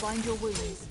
bind your wounds.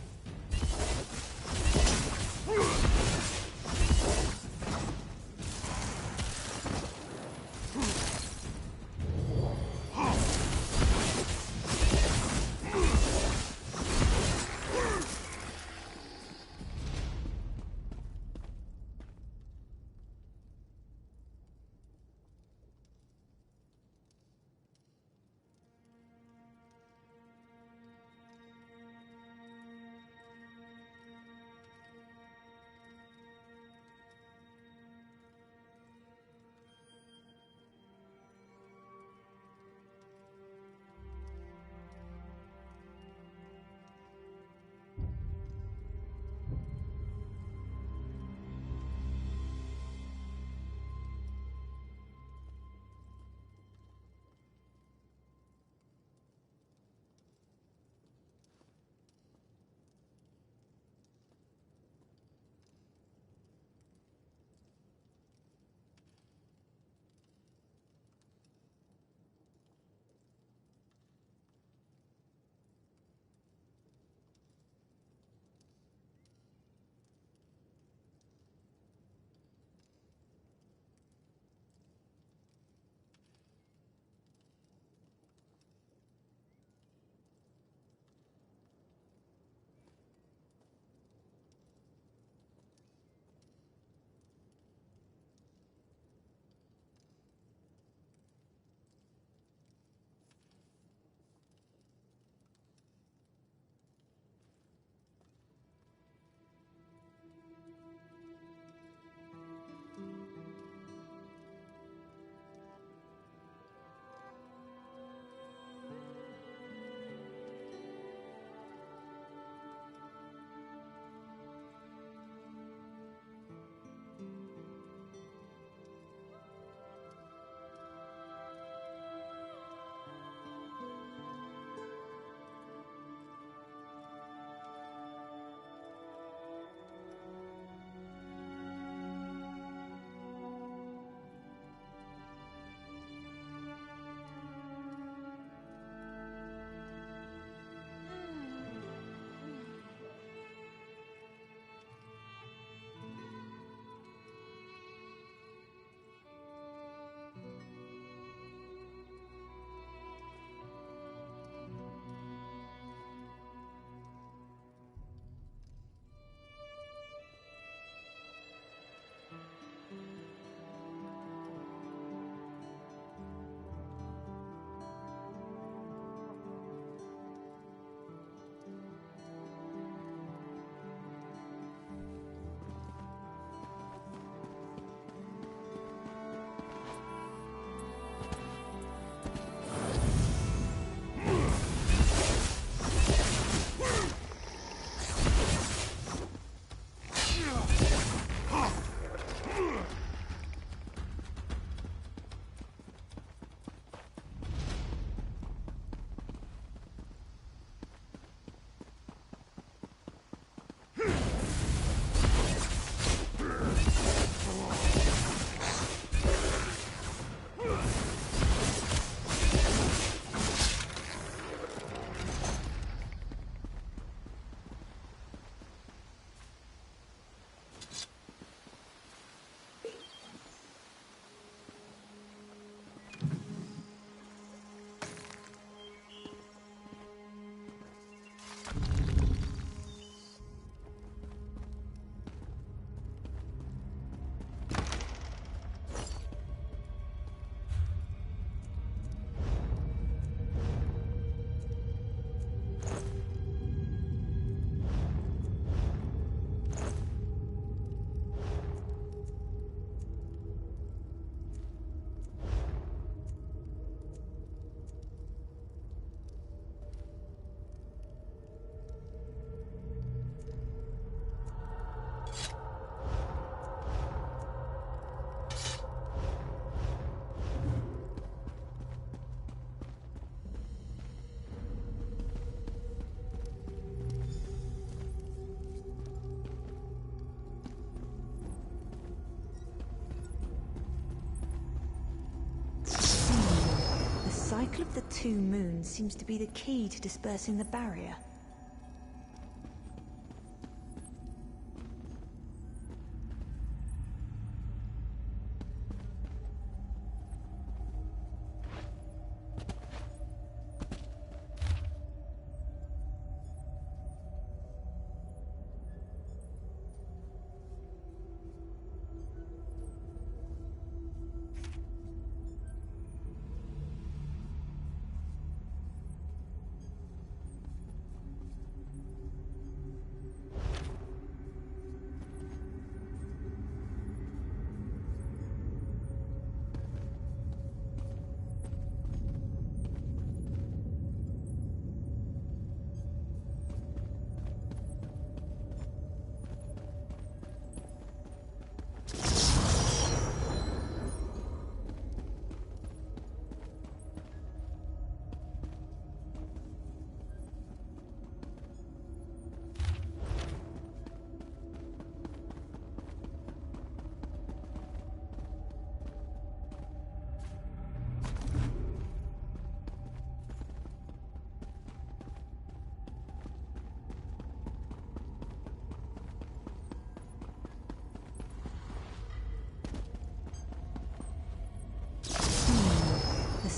The cycle of the two moons seems to be the key to dispersing the barrier.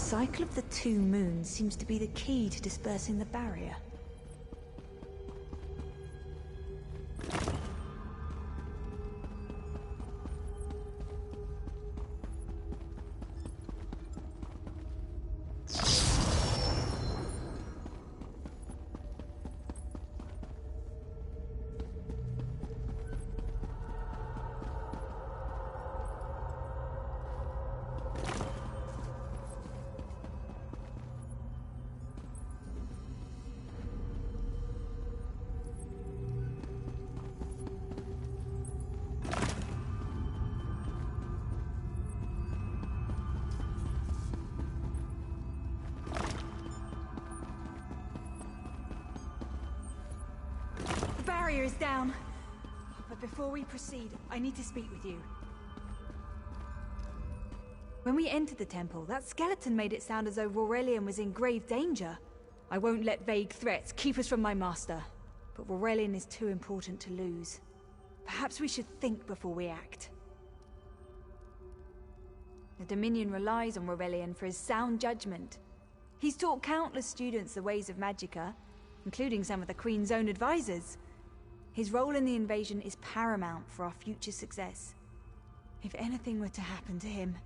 cycle of the two moons seems to be the key to dispersing the barrier. The barrier is down. But before we proceed, I need to speak with you. When we entered the temple, that skeleton made it sound as though Aurelian was in grave danger. I won't let vague threats keep us from my master. But Aurelian is too important to lose. Perhaps we should think before we act. The Dominion relies on Aurelian for his sound judgment. He's taught countless students the ways of Magicka, including some of the Queen's own advisors. His role in the invasion is paramount for our future success. If anything were to happen to him...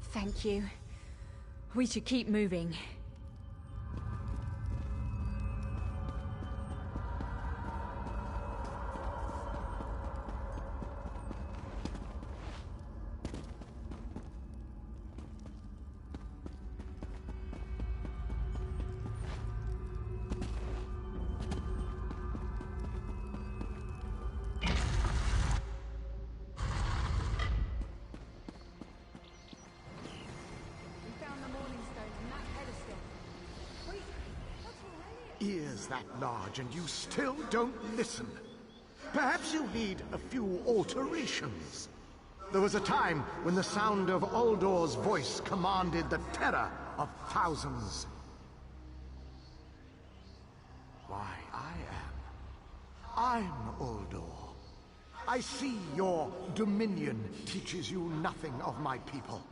Thank you. We should keep moving. Ears that large and you still don't listen. Perhaps you need a few alterations. There was a time when the sound of Uldor's voice commanded the terror of thousands. Why, I'm Uldor. I see your Dominion teaches you nothing of my people.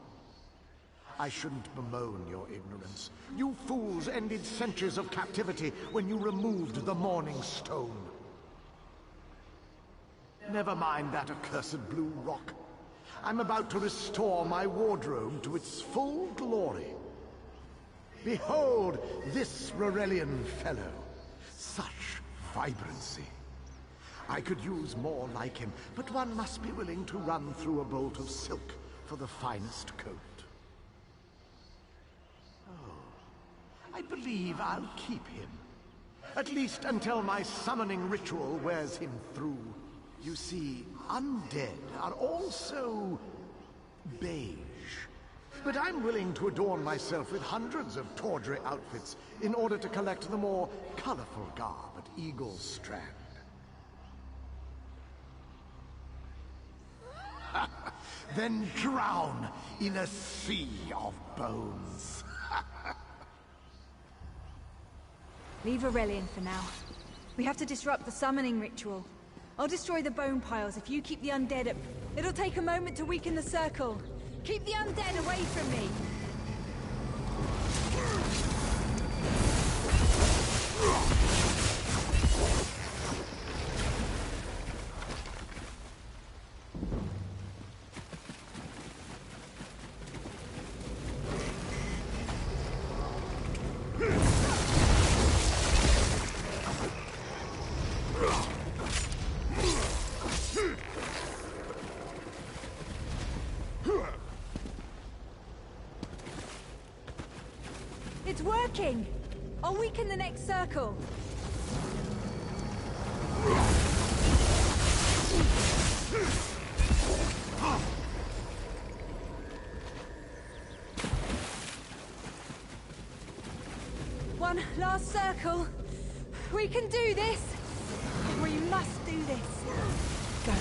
I shouldn't bemoan your ignorance. You fools ended centuries of captivity when you removed the Morning Stone. Never mind that accursed blue rock. I'm about to restore my wardrobe to its full glory. Behold this Aurelian fellow. Such vibrancy. I could use more like him, but one must be willing to run through a bolt of silk for the finest coat. I believe I'll keep him. At least until my summoning ritual wears him through. You see, undead are also beige. But I'm willing to adorn myself with hundreds of tawdry outfits in order to collect the more colorful garb at Eagle Strand. Then drown in a sea of bones. Leave Aurelian for now. We have to disrupt the summoning ritual. I'll destroy the bone piles if you keep the undead up. It'll take a moment to weaken the circle. Keep the undead away from me! It's working! I'll weaken the next circle. One last circle. We can do this! We must do this. Go.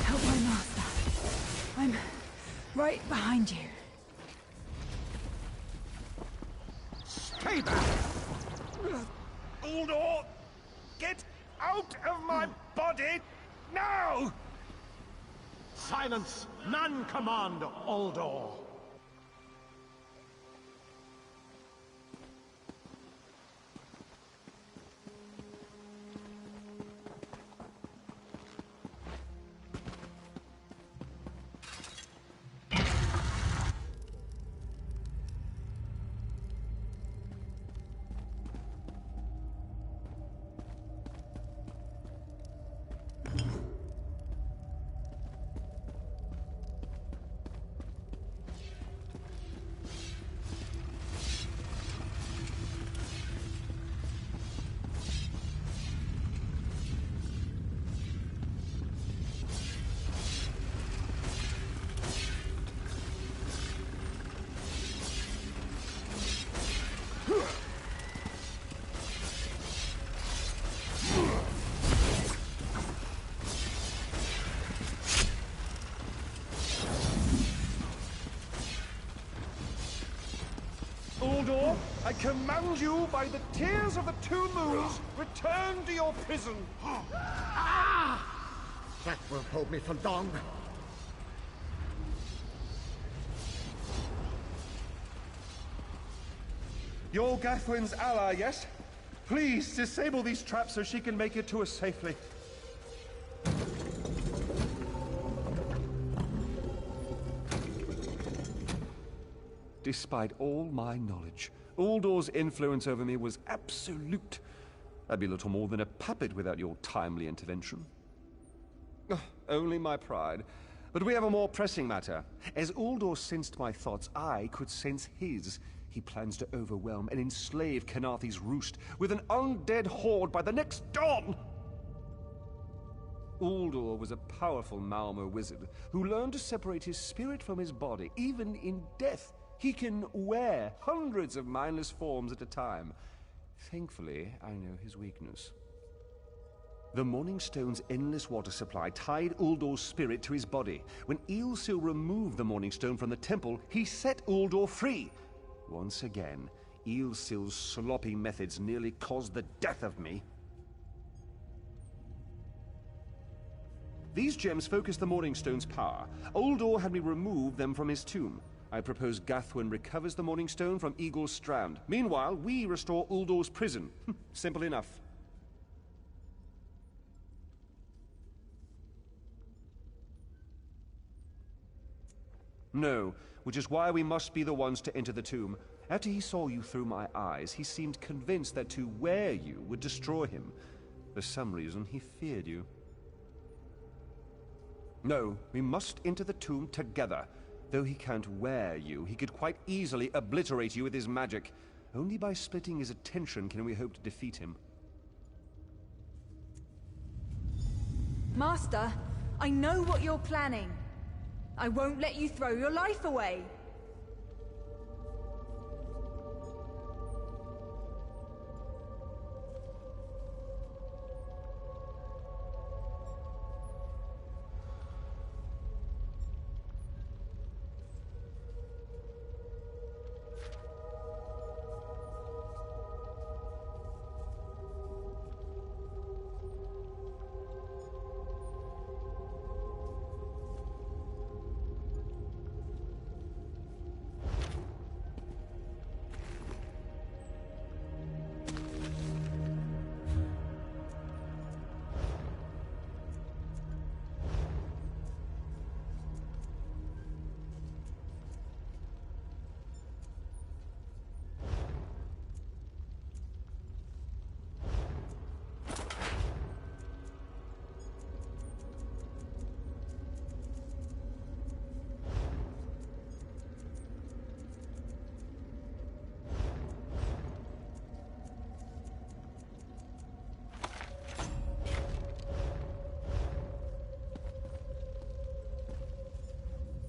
Help my master. I'm right behind you. Stay back! Uldor! Get out of my body! Now! Silence! None command Uldor! Uldor, I command you by the tears of the two moons, return to your prison. Ah! That won't hold me for long. You're Gathwin's ally, yes? Please disable these traps so she can make it to us safely. Despite all my knowledge, Uldor's influence over me was absolute. I'd be little more than a puppet without your timely intervention. Only my pride. But we have a more pressing matter. As Uldor sensed my thoughts, I could sense his. He plans to overwhelm and enslave Kenarthi's roost with an undead horde by the next dawn! Uldor was a powerful Malmo wizard who learned to separate his spirit from his body, even in death. He can wear hundreds of mindless forms at a time. Thankfully, I know his weakness. The Morning Stone's endless water supply tied Uldor's spirit to his body. When Eilsil removed the Morning Stone from the temple, he set Uldor free. Once again, Eilsil's sloppy methods nearly caused the death of me. These gems focus the Morning Stone's power. Uldor had me remove them from his tomb. I propose Gathwin recovers the Morning Stone from Eagle's Strand. Meanwhile, we restore Uldor's prison. Simple enough. No, which is why we must be the ones to enter the tomb. After he saw you through my eyes, he seemed convinced that to wear you would destroy him. For some reason, he feared you. No, we must enter the tomb together. Though he can't wear you, he could quite easily obliterate you with his magic. Only by splitting his attention can we hope to defeat him. Master, I know what you're planning. I won't let you throw your life away.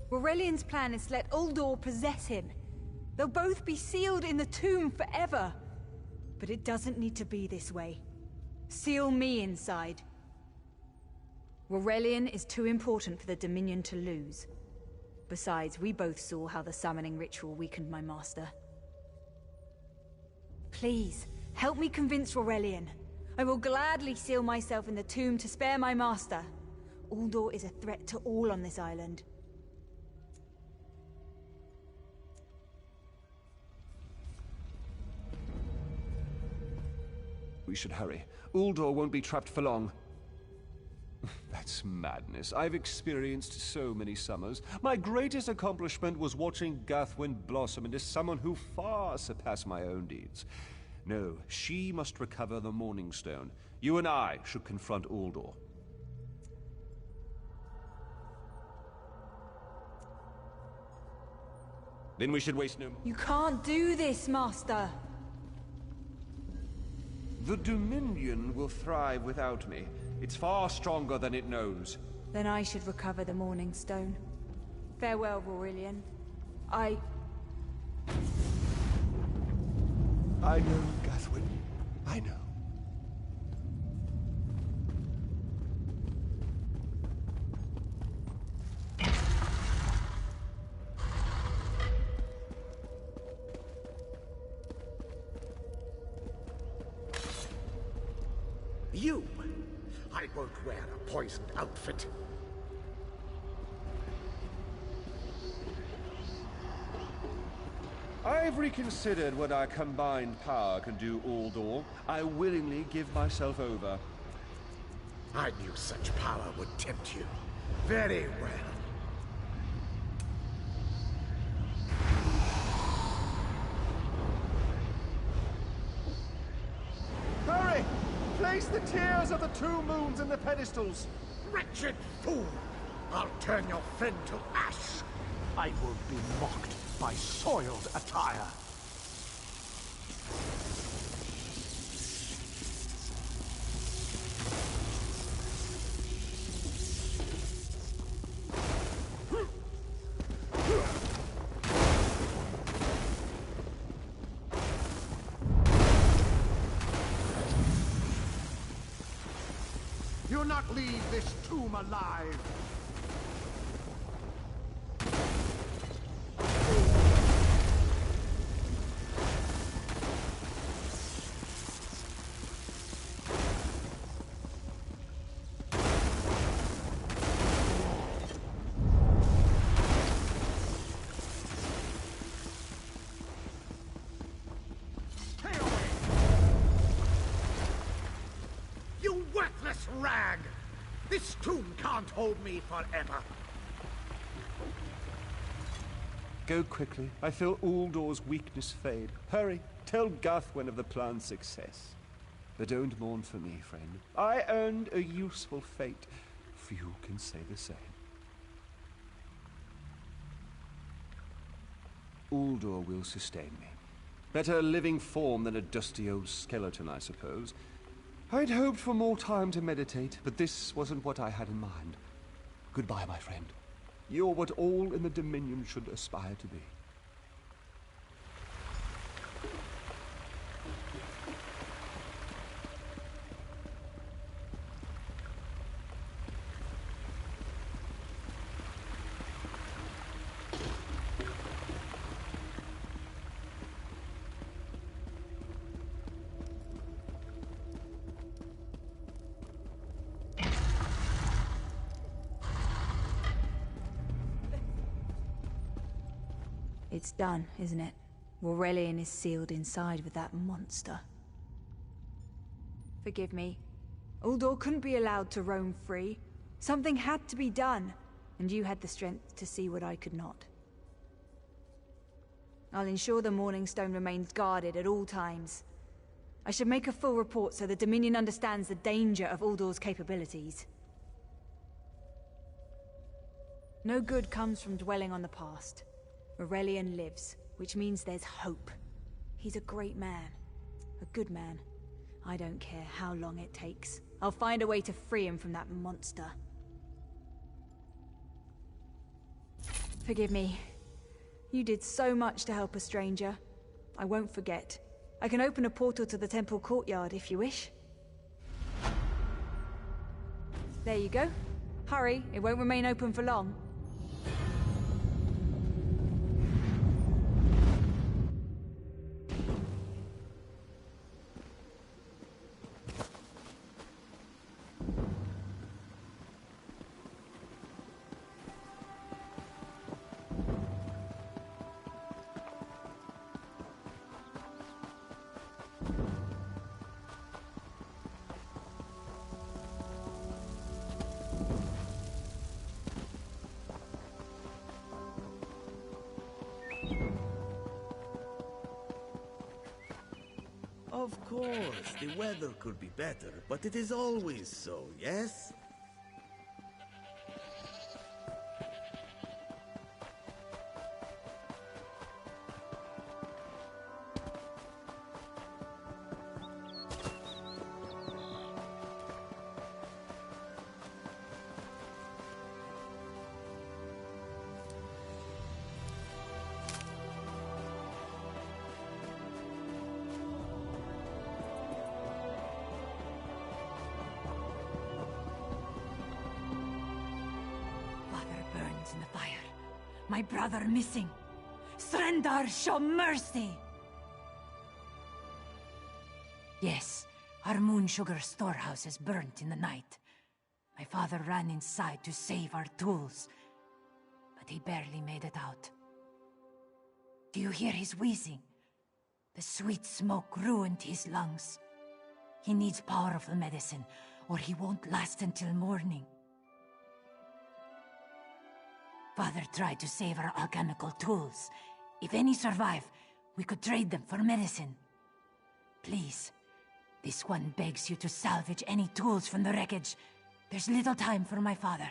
Aurelian's plan is to let Uldor possess him. They'll both be sealed in the tomb forever. But it doesn't need to be this way. Seal me inside. Aurelian is too important for the Dominion to lose. Besides, we both saw how the summoning ritual weakened my master. Please, help me convince Aurelian. I will gladly seal myself in the tomb to spare my master. Uldor is a threat to all on this island. We should hurry. Uldor won't be trapped for long. That's madness. I've experienced so many summers. My greatest accomplishment was watching Gathwin blossom into someone who far surpassed my own deeds. No, she must recover the Morning Stone. You and I should confront Uldor. Then we should waste no... You can't do this, Master! The Dominion will thrive without me. It's far stronger than it knows. Then I should recover the Morning Stone. Farewell, Aurelian. I know, Gathwin. I know. You! I won't wear a poisoned outfit. I've reconsidered what our combined power can do, Uldor. I willingly give myself over. I knew such power would tempt you. Very well. Hurry! Place the tears of the two moons in the pedestals. Wretched fool! I'll turn your friend to ash. I won't be mocked by soiled attire. You'll not leave this tomb alive. Worthless rag! This tomb can't hold me forever. Go quickly. I feel Uldor's weakness fade. Hurry. Tell Gathwin of the plan's success. But don't mourn for me, friend. I earned a useful fate. Few can say the same. Uldor will sustain me. Better a living form than a dusty old skeleton, I suppose. I'd hoped for more time to meditate, but this wasn't what I had in mind. Goodbye, my friend. You're what all in the Dominion should aspire to be. It's done, isn't it? Aurelian is sealed inside with that monster. Forgive me. Uldor couldn't be allowed to roam free. Something had to be done, and you had the strength to see what I could not. I'll ensure the Morning Stone remains guarded at all times. I should make a full report so the Dominion understands the danger of Uldor's capabilities. No good comes from dwelling on the past. Aurelian lives, which means there's hope. He's a great man. A good man. I don't care how long it takes. I'll find a way to free him from that monster. Forgive me. You did so much to help a stranger. I won't forget. I can open a portal to the temple courtyard if you wish. There you go. Hurry, it won't remain open for long. Of course, the weather could be better, but it is always so, yes? In the fire. My brother missing. Srendar, show mercy! Yes, our moon sugar storehouse is burnt in the night. My father ran inside to save our tools, but he barely made it out. Do you hear his wheezing? The sweet smoke ruined his lungs. He needs powerful medicine, or he won't last until morning. Father tried to save our alchemical tools. If any survive, we could trade them for medicine. Please, this one begs you to salvage any tools from the wreckage. There's little time for my father.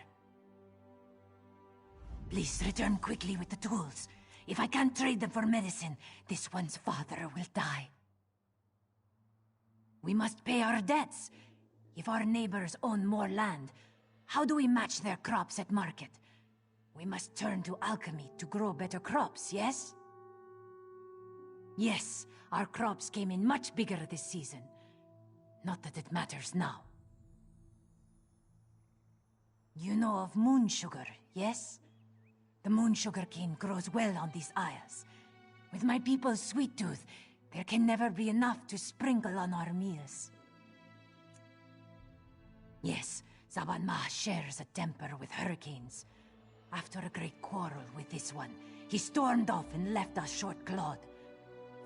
Please return quickly with the tools. If I can't trade them for medicine, this one's father will die. We must pay our debts. If our neighbors own more land, how do we match their crops at market? We must turn to alchemy to grow better crops, yes? Yes, our crops came in much bigger this season. Not that it matters now. You know of moon sugar, yes? The moon sugar cane grows well on these isles. With my people's sweet tooth, there can never be enough to sprinkle on our meals. Yes, Zabanma shares a temper with hurricanes. After a great quarrel with this one, he stormed off and left us short-clawed.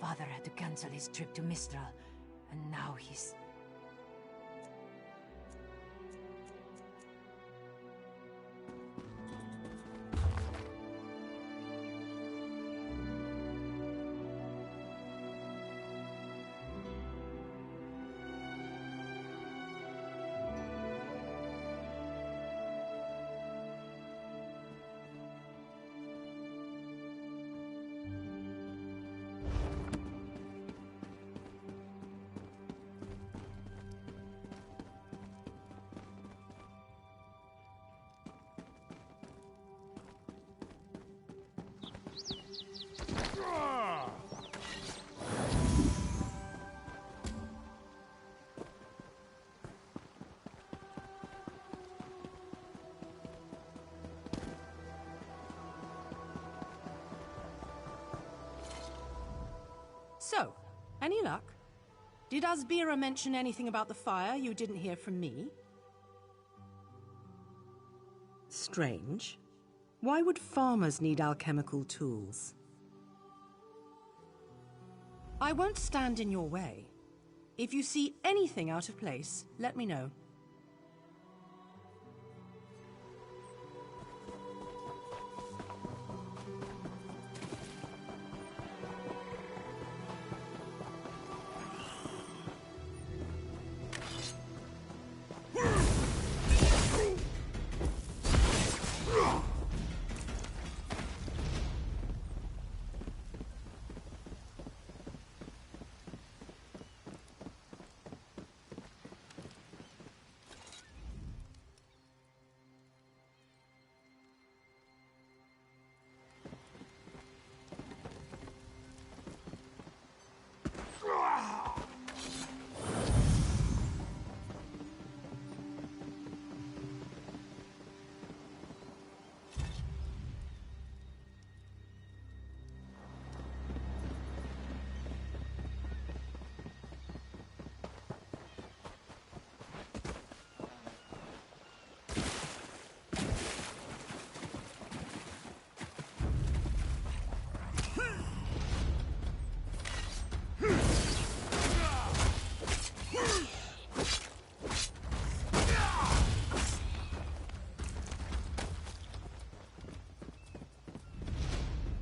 Father had to cancel his trip to Mistral, and now he's... So, any luck? Did Asbira mention anything about the fire you didn't hear from me? Strange. Why would farmers need alchemical tools? I won't stand in your way. If you see anything out of place, let me know.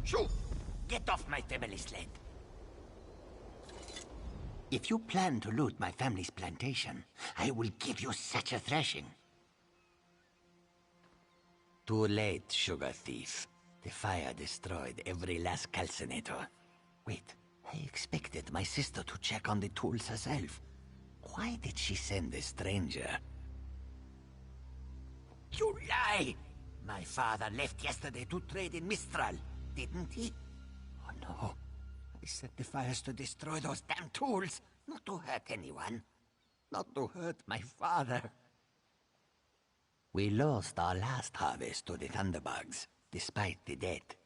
Shoo! Get off my family sled. If you plan to loot my family's plantation, I will give you such a thrashing. Too late, sugar thief. The fire destroyed every last calcinator. Wait, I expected my sister to check on the tools herself. Why did she send a stranger? You lie! My father left yesterday to trade in Mistral, didn't he? Oh no. I set the fires to destroy those damn tools, not to hurt anyone. Not to hurt my father. We lost our last harvest to the Thunderbugs, despite the debt.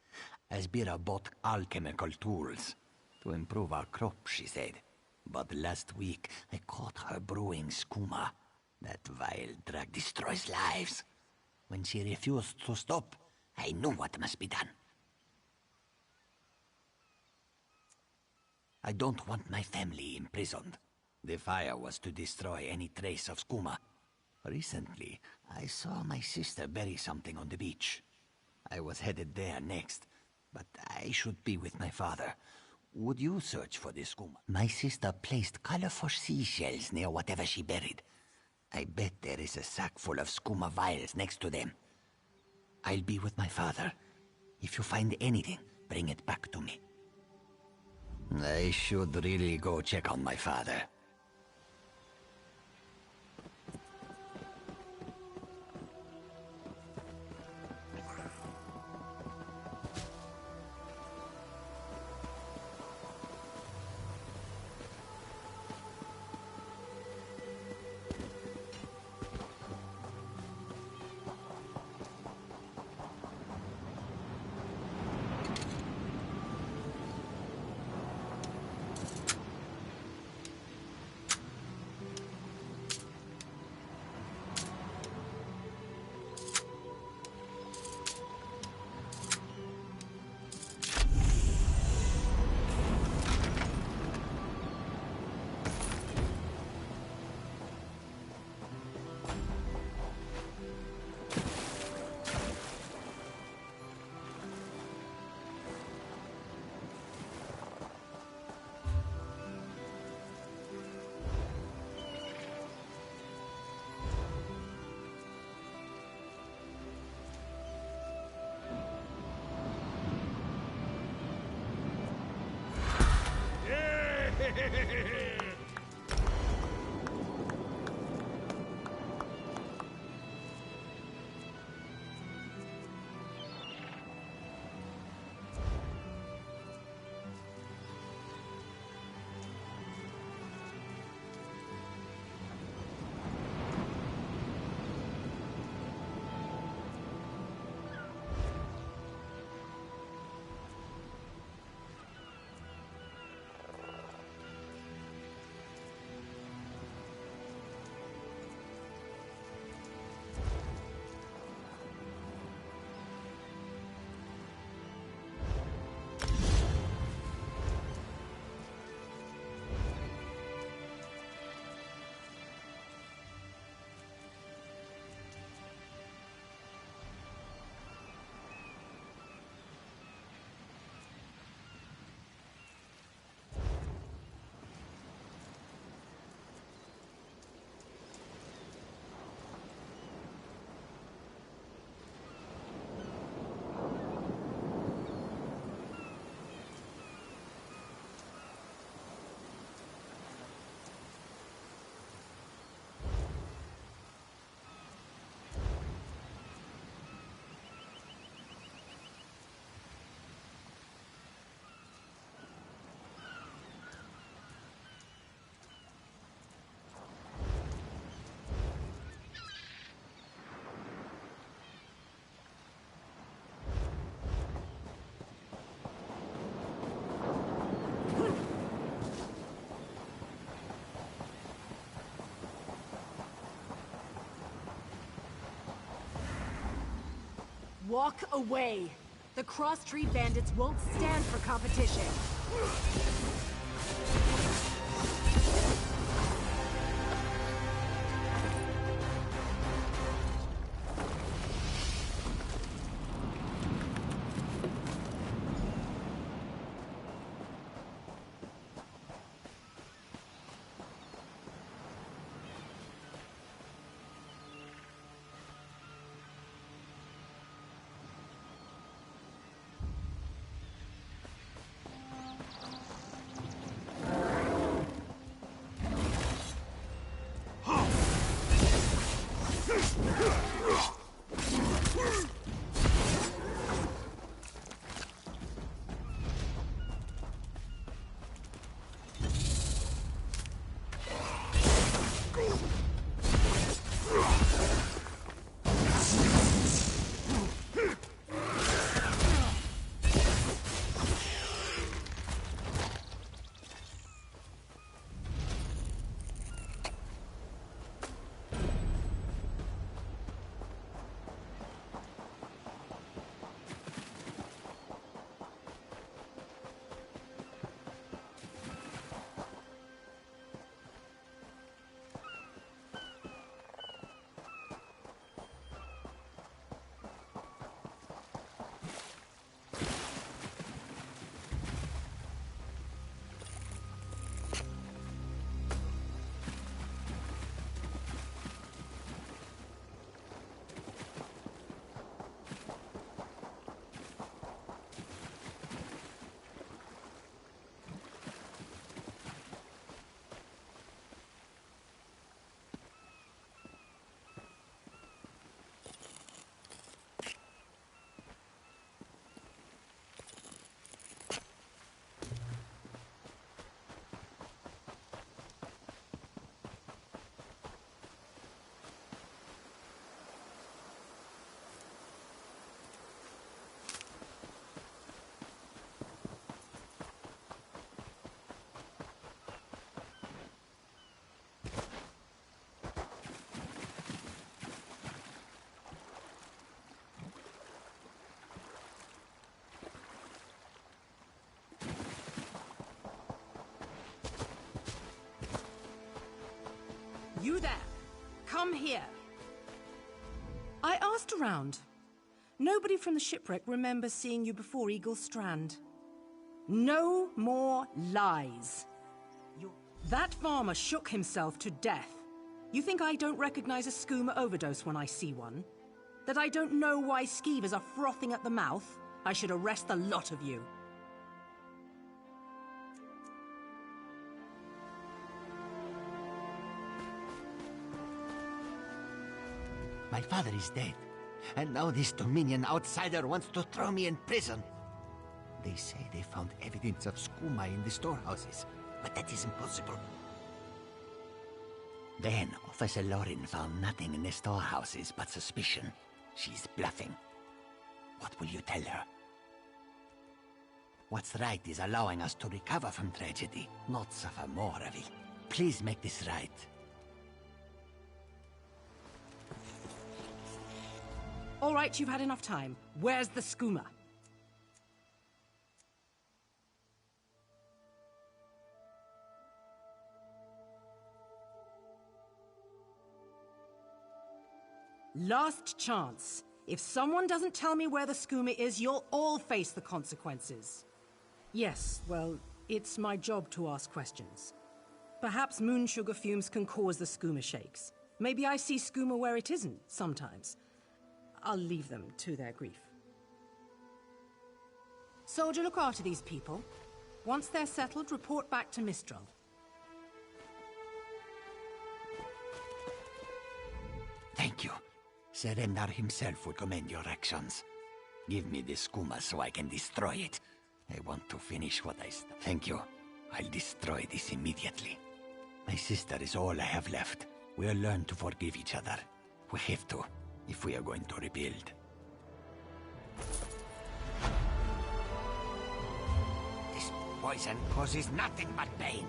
Asbira bought alchemical tools to improve our crop, she said. But last week, I caught her brewing skooma. That vile drug destroys lives. When she refused to stop, I knew what must be done. I don't want my family imprisoned. The fire was to destroy any trace of skooma. Recently, I saw my sister bury something on the beach. I was headed there next, but I should be with my father. Would you search for the skooma? My sister placed colorful seashells near whatever she buried. I bet there is a sack full of skooma vials next to them. I'll be with my father. If you find anything, bring it back to me. I should really go check on my father. Walk away. The cross-street bandits won't stand for competition. You there! Come here! I asked around. Nobody from the shipwreck remembers seeing you before Eagle Strand. No more lies. That farmer shook himself to death. You think I don't recognize a skooma overdose when I see one? That I don't know why skeevers are frothing at the mouth? I should arrest the lot of you. My father is dead, and now this Dominion outsider wants to throw me in prison. They say they found evidence of skooma in the storehouses, but that is impossible. Then Officer Lauren found nothing in the storehouses but suspicion. She's bluffing. What will you tell her? What's right is allowing us to recover from tragedy, not suffer more of it. Please make this right. All right, you've had enough time. Where's the skooma? Last chance. If someone doesn't tell me where the skooma is, you'll all face the consequences. Yes, well, it's my job to ask questions. Perhaps moon sugar fumes can cause the skooma shakes. Maybe I see skooma where it isn't, sometimes. I'll leave them to their grief. Soldier, look after these people. Once they're settled, report back to Mistral. Thank you. Serendar himself would commend your actions. Give me the skooma so I can destroy it. I want to finish what I started. Thank you. I'll destroy this immediately. My sister is all I have left. We'll learn to forgive each other. We have to, if we are going to rebuild. This poison causes nothing but pain.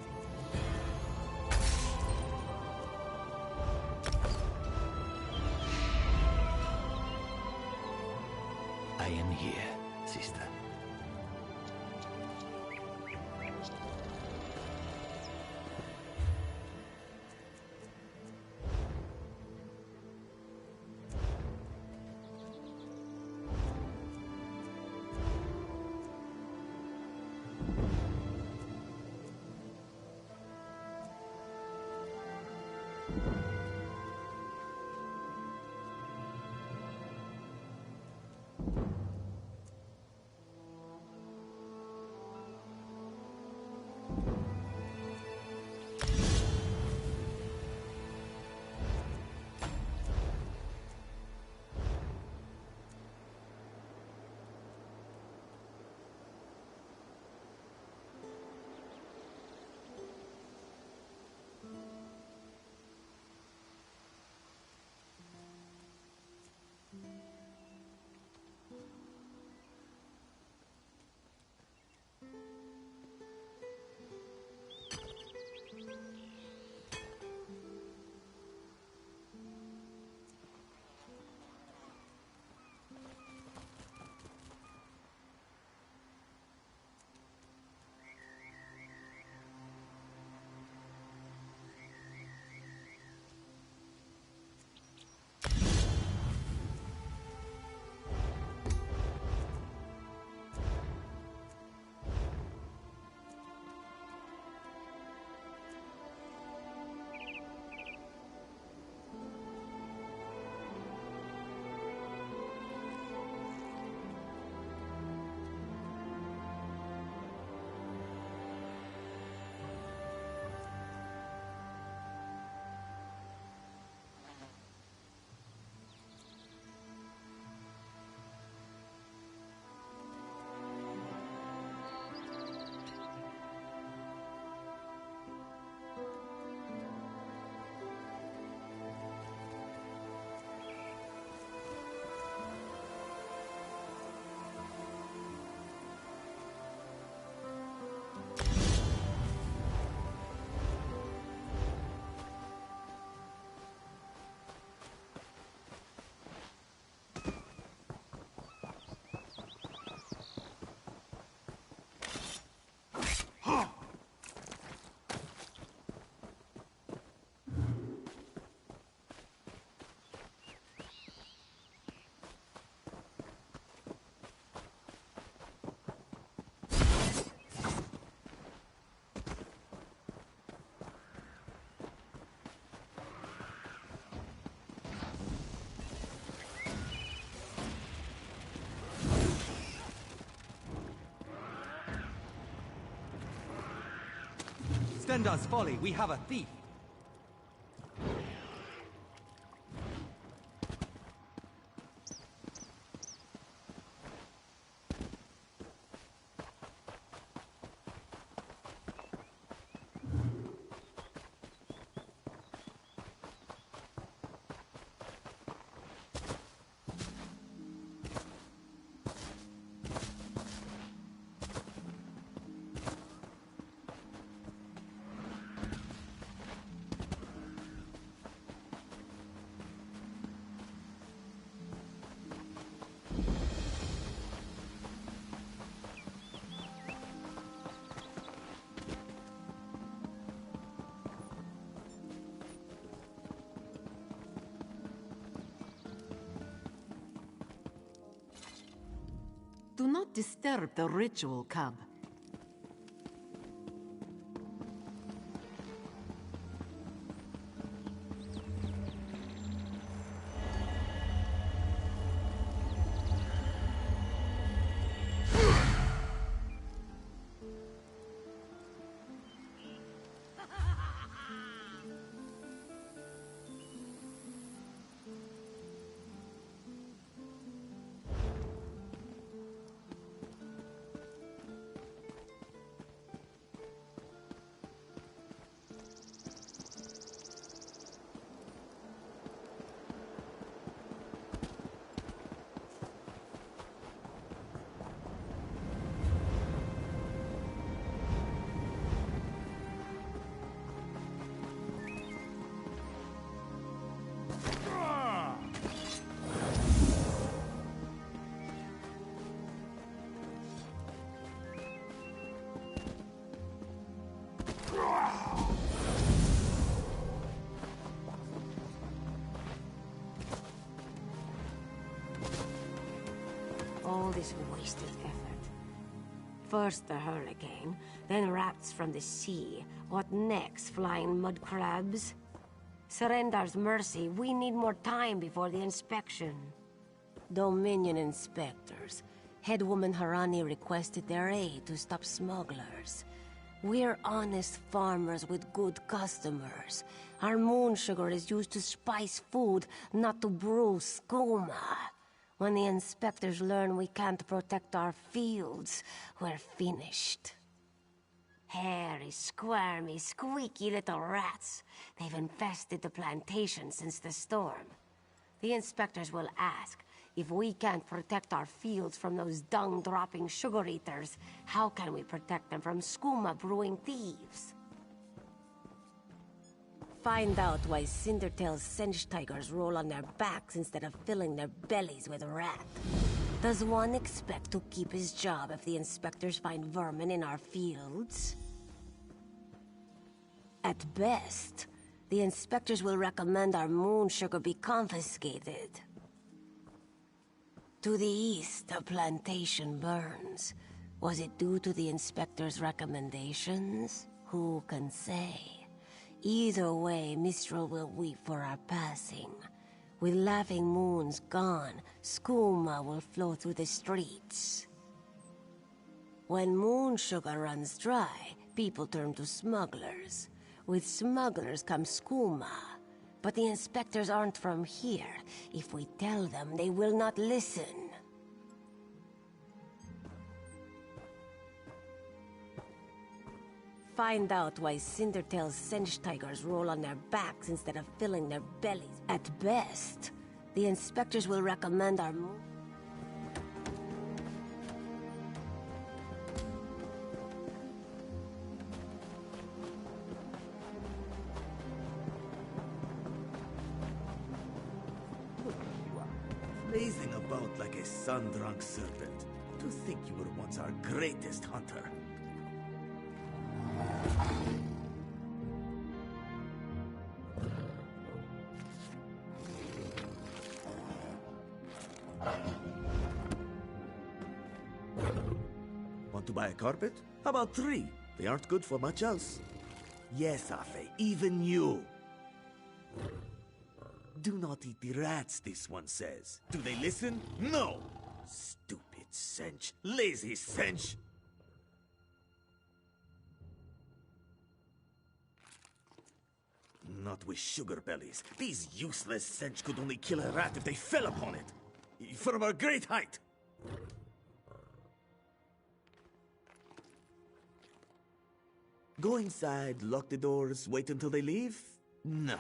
I am here, sister. Stendar's folly, we have a thief. Do not disturb the ritual, cub. All this wasted effort. First the hurricane, then rats from the sea. What next, flying mud crabs? Surrender's mercy, we need more time before the inspection. Dominion inspectors. Headwoman Harani requested their aid to stop smugglers. We're honest farmers with good customers. Our moon sugar is used to spice food, not to brew skooma. When the inspectors learn we can't protect our fields, we're finished. Hairy, squirmy, squeaky little rats. They've infested the plantation since the storm. The inspectors will ask, if we can't protect our fields from those dung-dropping sugar eaters, how can we protect them from skooma brewing thieves? Find out why Cindertail's Sench tigers roll on their backs instead of filling their bellies with rat. Does one expect to keep his job if the inspectors find vermin in our fields? At best, the inspectors will recommend our moon sugar be confiscated. To the east, the plantation burns. Was it due to the inspector's recommendations? Who can say? Either way, Mistral will weep for our passing. With laughing moons gone, skooma will flow through the streets. When moon sugar runs dry, people turn to smugglers. With smugglers comes skooma. But the inspectors aren't from here. If we tell them, they will not listen. Find out why Cindertail's Sench tigers roll on their backs instead of filling their bellies. At best, the inspectors will recommend our moon. Blazing about like a sun-drunk serpent. To think you were once our greatest hunter. Want to buy a carpet? How about 3? They aren't good for much else. Yes, Afe, even you. Do not eat the rats, this one says. Do they listen? No! Stupid Sench. Lazy Sench. Not with sugar bellies. These useless Sench could only kill a rat if they fell upon it. From a great height. Go inside, lock the doors, wait until they leave? No.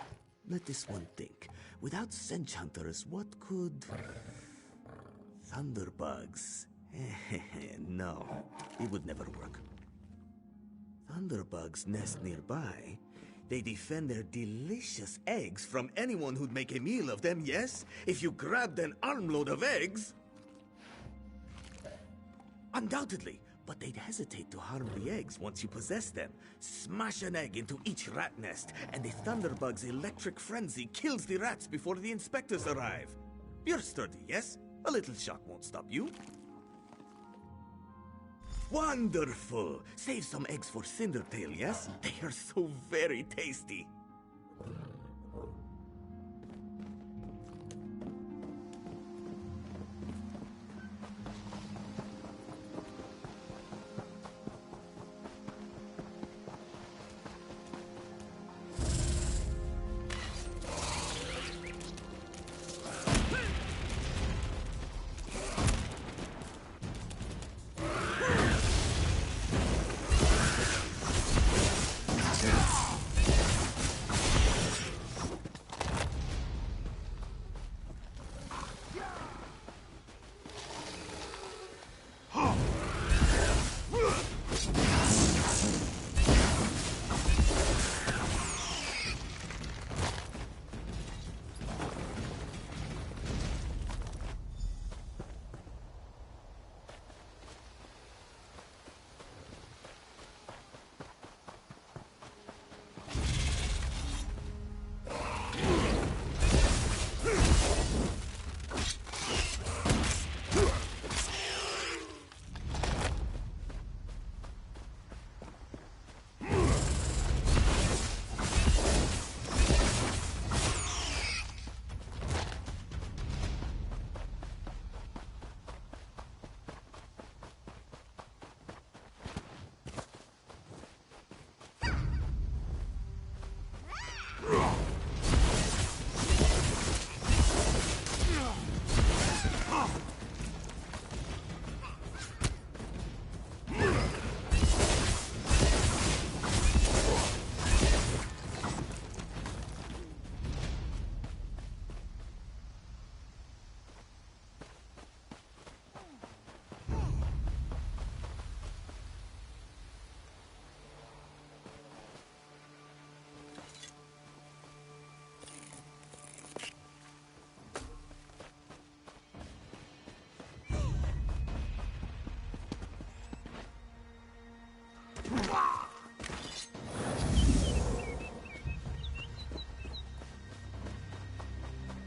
Let this one think. Without Sench hunters, what could... Thunderbugs. No, it would never work. Thunderbugs nest nearby. They defend their delicious eggs from anyone who'd make a meal of them, yes? If you grabbed an armload of eggs... Undoubtedly, but they'd hesitate to harm the eggs once you possess them. Smash an egg into each rat nest, and the Thunderbug's electric frenzy kills the rats before the inspectors arrive. You're sturdy, yes? A little shock won't stop you. Wonderful! Save some eggs for Cindertail, yes? They are so very tasty.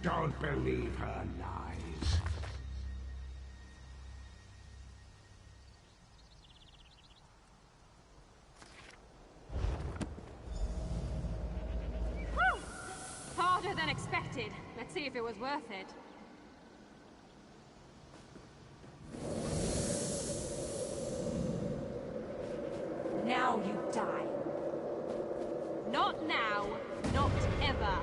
Don't believe her lies. Whew! Harder than expected. Let's see if it was worth it. Now you die. Not now, not ever.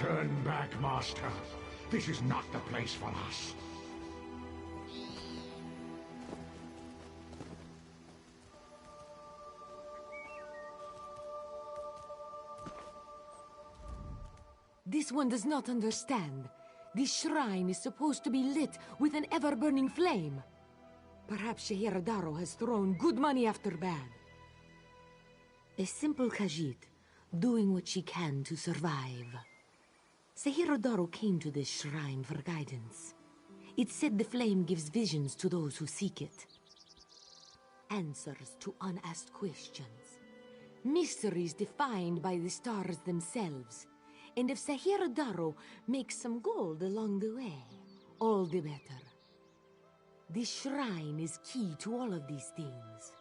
Turn back, Master. This is not the place for us. This one does not understand. This shrine is supposed to be lit with an ever-burning flame. Perhaps Shehiradaro has thrown good money after bad. A simple Khajiit, doing what she can to survive. Shehiradaro came to this shrine for guidance. It said the flame gives visions to those who seek it. Answers to unasked questions. Mysteries defined by the stars themselves. And if Shehiradaro makes some gold along the way, all the better. This shrine is key to all of these things.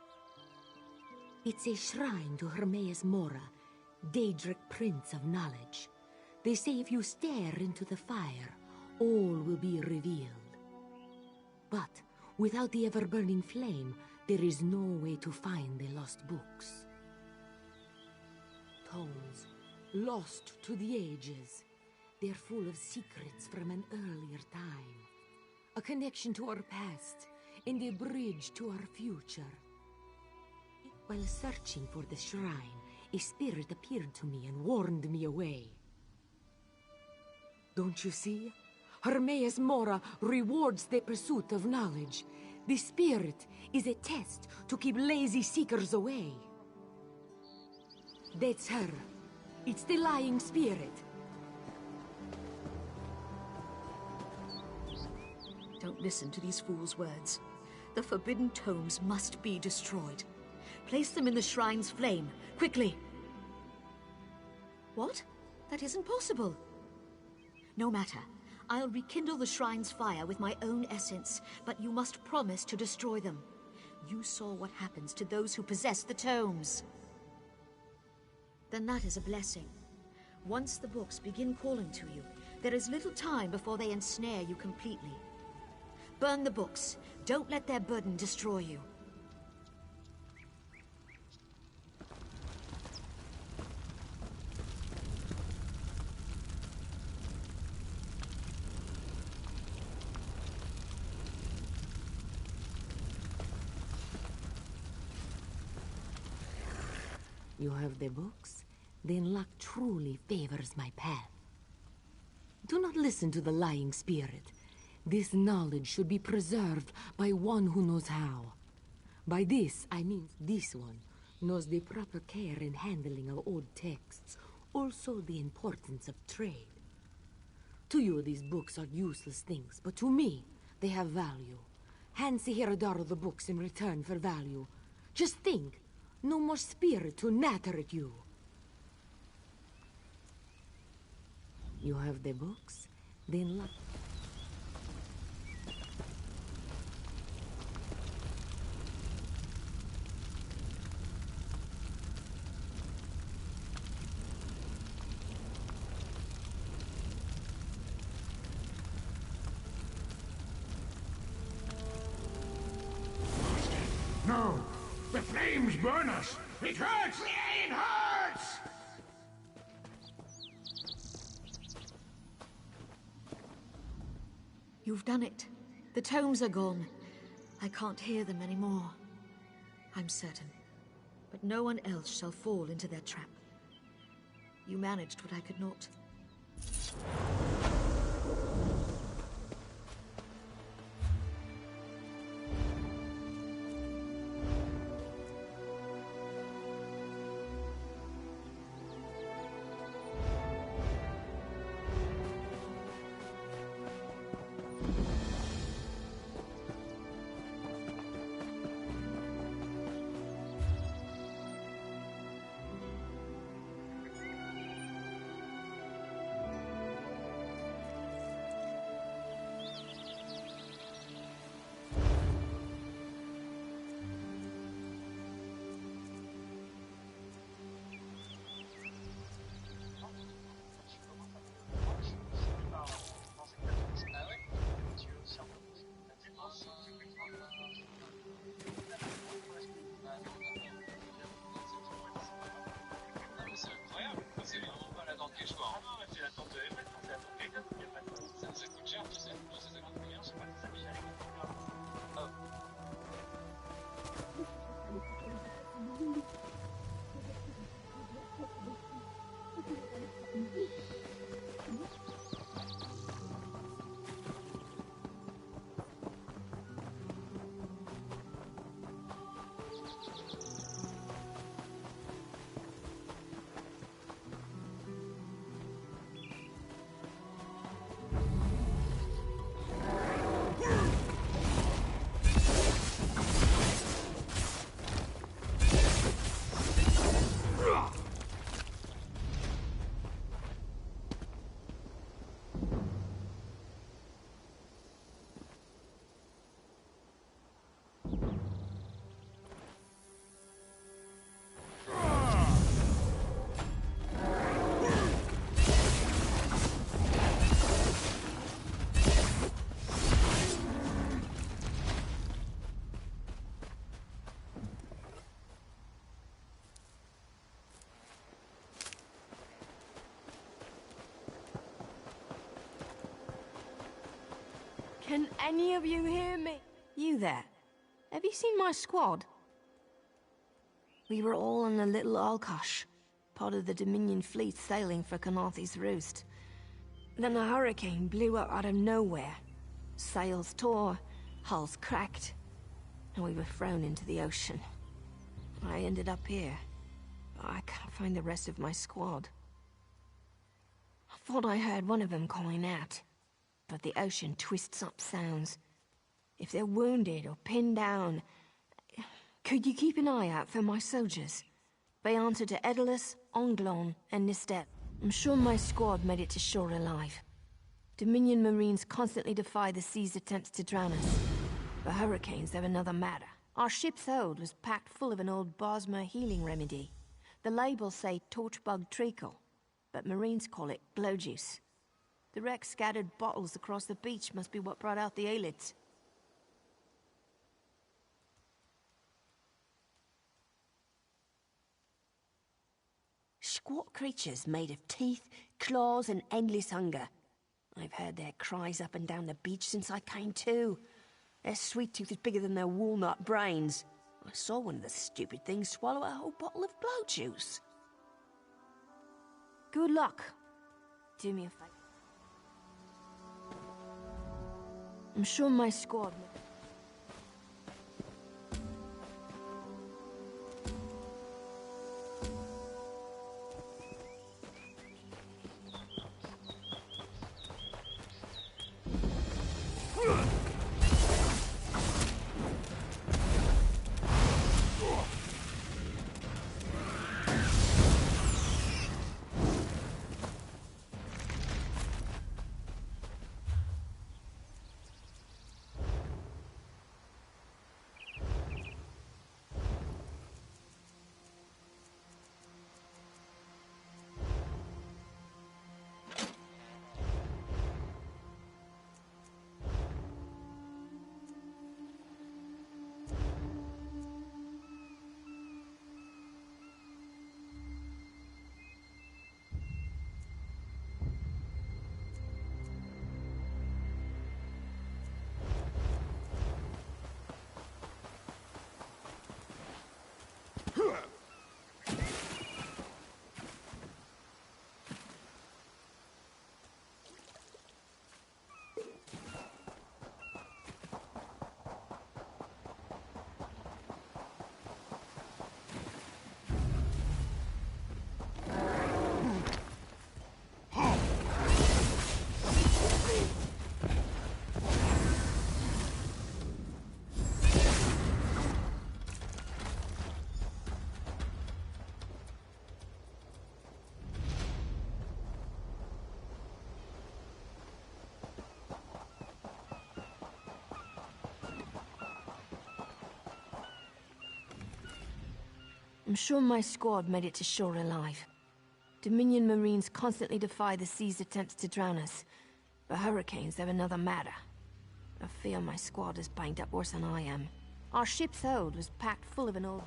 It's a shrine to Hermaeus Mora, Daedric Prince of Knowledge. They say if you stare into the fire, all will be revealed. But without the ever-burning flame, there is no way to find the lost books. Tomes, lost to the ages. They're full of secrets from an earlier time. A connection to our past, and a bridge to our future. While searching for the shrine, a spirit appeared to me and warned me away. Don't you see? Hermaeus Mora rewards the pursuit of knowledge. The spirit is a test to keep lazy seekers away. That's her. It's the lying spirit. Don't listen to these fools' words. The forbidden tomes must be destroyed. Place them in the shrine's flame, quickly. What? That isn't possible. No matter. I'll rekindle the shrine's fire with my own essence, but you must promise to destroy them. You saw what happens to those who possess the tomes. Then that is a blessing. Once the books begin calling to you, there is little time before they ensnare you completely. Burn the books. Don't let their burden destroy you. You have the books? Then luck truly favors my path. Do not listen to the lying spirit. This knowledge should be preserved by one who knows how. By this, I mean this one knows the proper care and handling of old texts, also the importance of trade. To you, these books are useless things, but to me, they have value. Hand Shehiradaro the books in return for value. Just think, no more spirit to natter at you. You have the books? Then look. No! The flames burn us! It hurts! It hurts! You've done it. The tomes are gone. I can't hear them anymore. I'm certain. But no one else shall fall into their trap. You managed what I could not. Can any of you hear me? You there. Have you seen my squad? We were all on the little Alkosh, part of the Dominion fleet sailing for Canarthy's Roost. Then a hurricane blew up out of nowhere. Sails tore, hulls cracked, and we were thrown into the ocean. I ended up here. I can't find the rest of my squad. I thought I heard one of them calling out, but the ocean twists up sounds. If they're wounded or pinned down, could you keep an eye out for my soldiers? They answer to Edalus, Onglon, and Nistep. I'm sure my squad made it to shore alive. Dominion Marines constantly defy the sea's attempts to drown us. The hurricanes have another matter. Our ship's hold was packed full of an old Bosmer healing remedy. The labels say torchbug treacle, but Marines call it glow juice. The wreck scattered bottles across the beach must be what brought out the Aelids. Squat creatures made of teeth, claws, and endless hunger. I've heard their cries up and down the beach since I came to. Their sweet tooth is bigger than their walnut brains. I saw one of the stupid things swallow a whole bottle of glow juice. Good luck. Do me a favor. I'm sure my squad... I'm sure my squad made it to shore alive. Dominion Marines constantly defy the sea's attempts to drown us. The hurricanes have another matter. I fear my squad is banged up worse than I am. Our ship's hold was packed full of an old...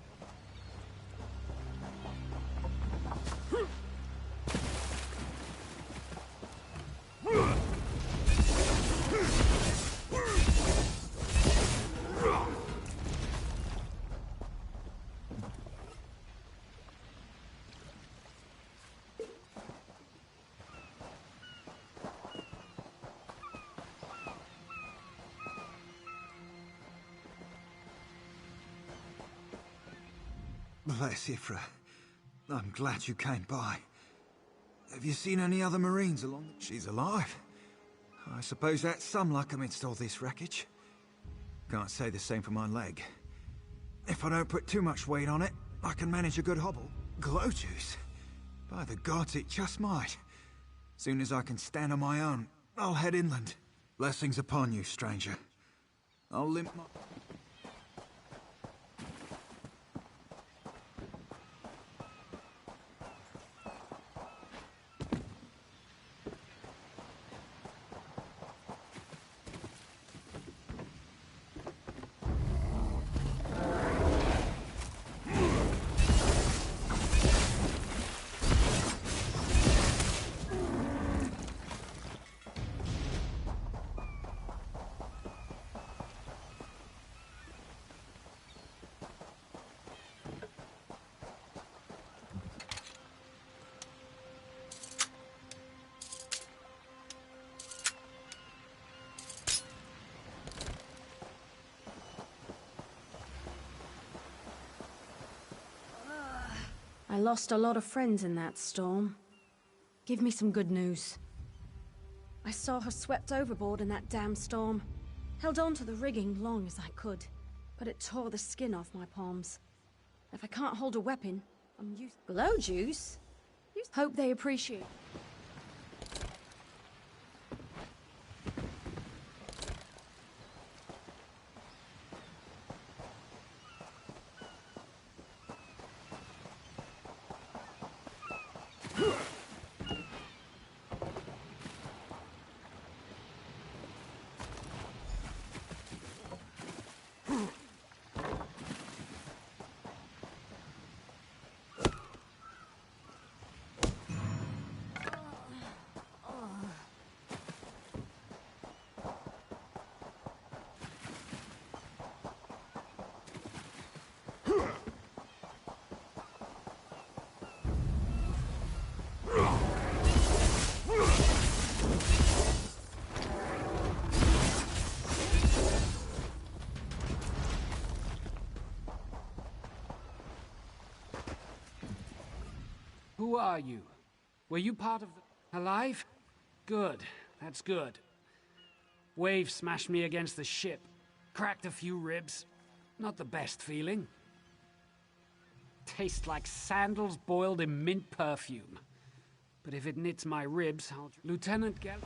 Bless Ifra. I'm glad you came by. Have you seen any other Marines along? She's alive. I suppose that's some luck amidst all this wreckage. Can't say the same for my leg. If I don't put too much weight on it, I can manage a good hobble. Glow juice? By the gods, it just might. Soon as I can stand on my own, I'll head inland. Blessings upon you, stranger. I'll limp my... lost a lot of friends in that storm. Give me some good news. I saw her swept overboard in that damn storm. Held on to the rigging long as I could, but it tore the skin off my palms. If I can't hold a weapon, I'm used. Glow juice? Hope they appreciate. Who are you? Were you part of the... Alive? Good. That's good. Wave smashed me against the ship. Cracked a few ribs. Not the best feeling. Tastes like sandals boiled in mint perfume. But if it knits my ribs, I'll... Lieutenant Gall...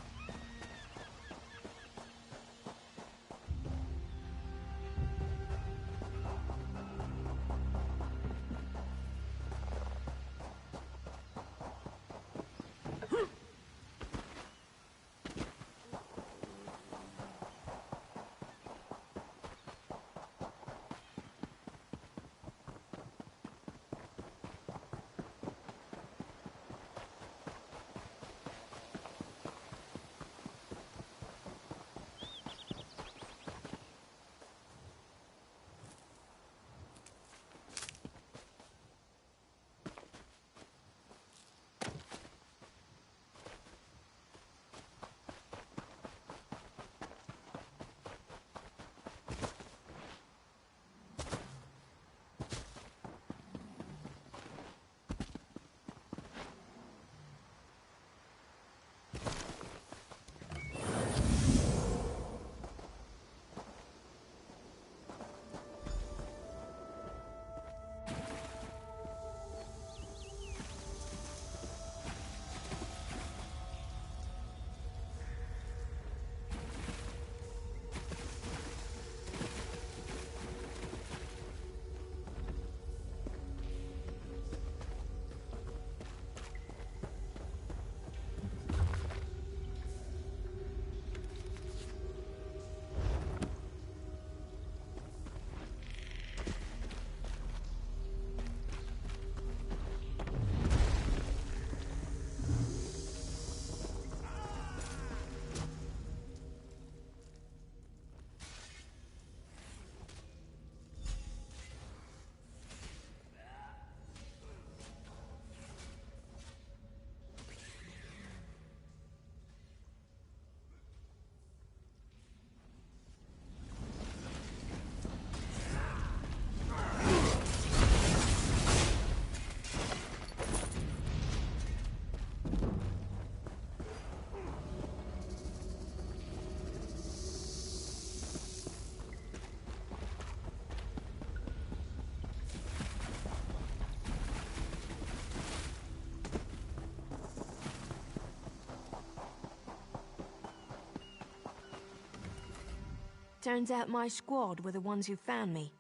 Turns out my squad were the ones who found me.